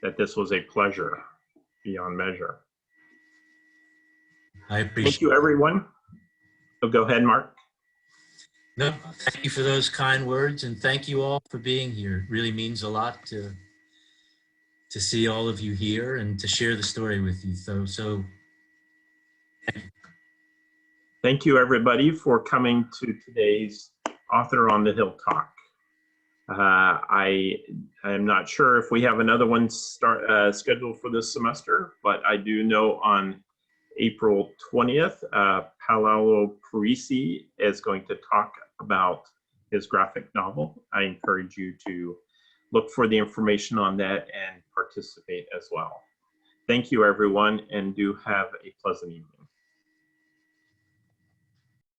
that this was a pleasure beyond measure. I appreciate Thank you, everyone. So go ahead, Mark. No, thank you for those kind words, and thank you all for being here. It really means a lot to see all of you here and to share the story with you. So thank you, everybody, for coming to today's Author on the Hill talk. I am not sure if we have another one scheduled for this semester, but I do know on April 20th, Paolo Parisi is going to talk about his graphic novel. I encourage you to look for the information on that and participate as well. Thank you, everyone, and do have a pleasant evening.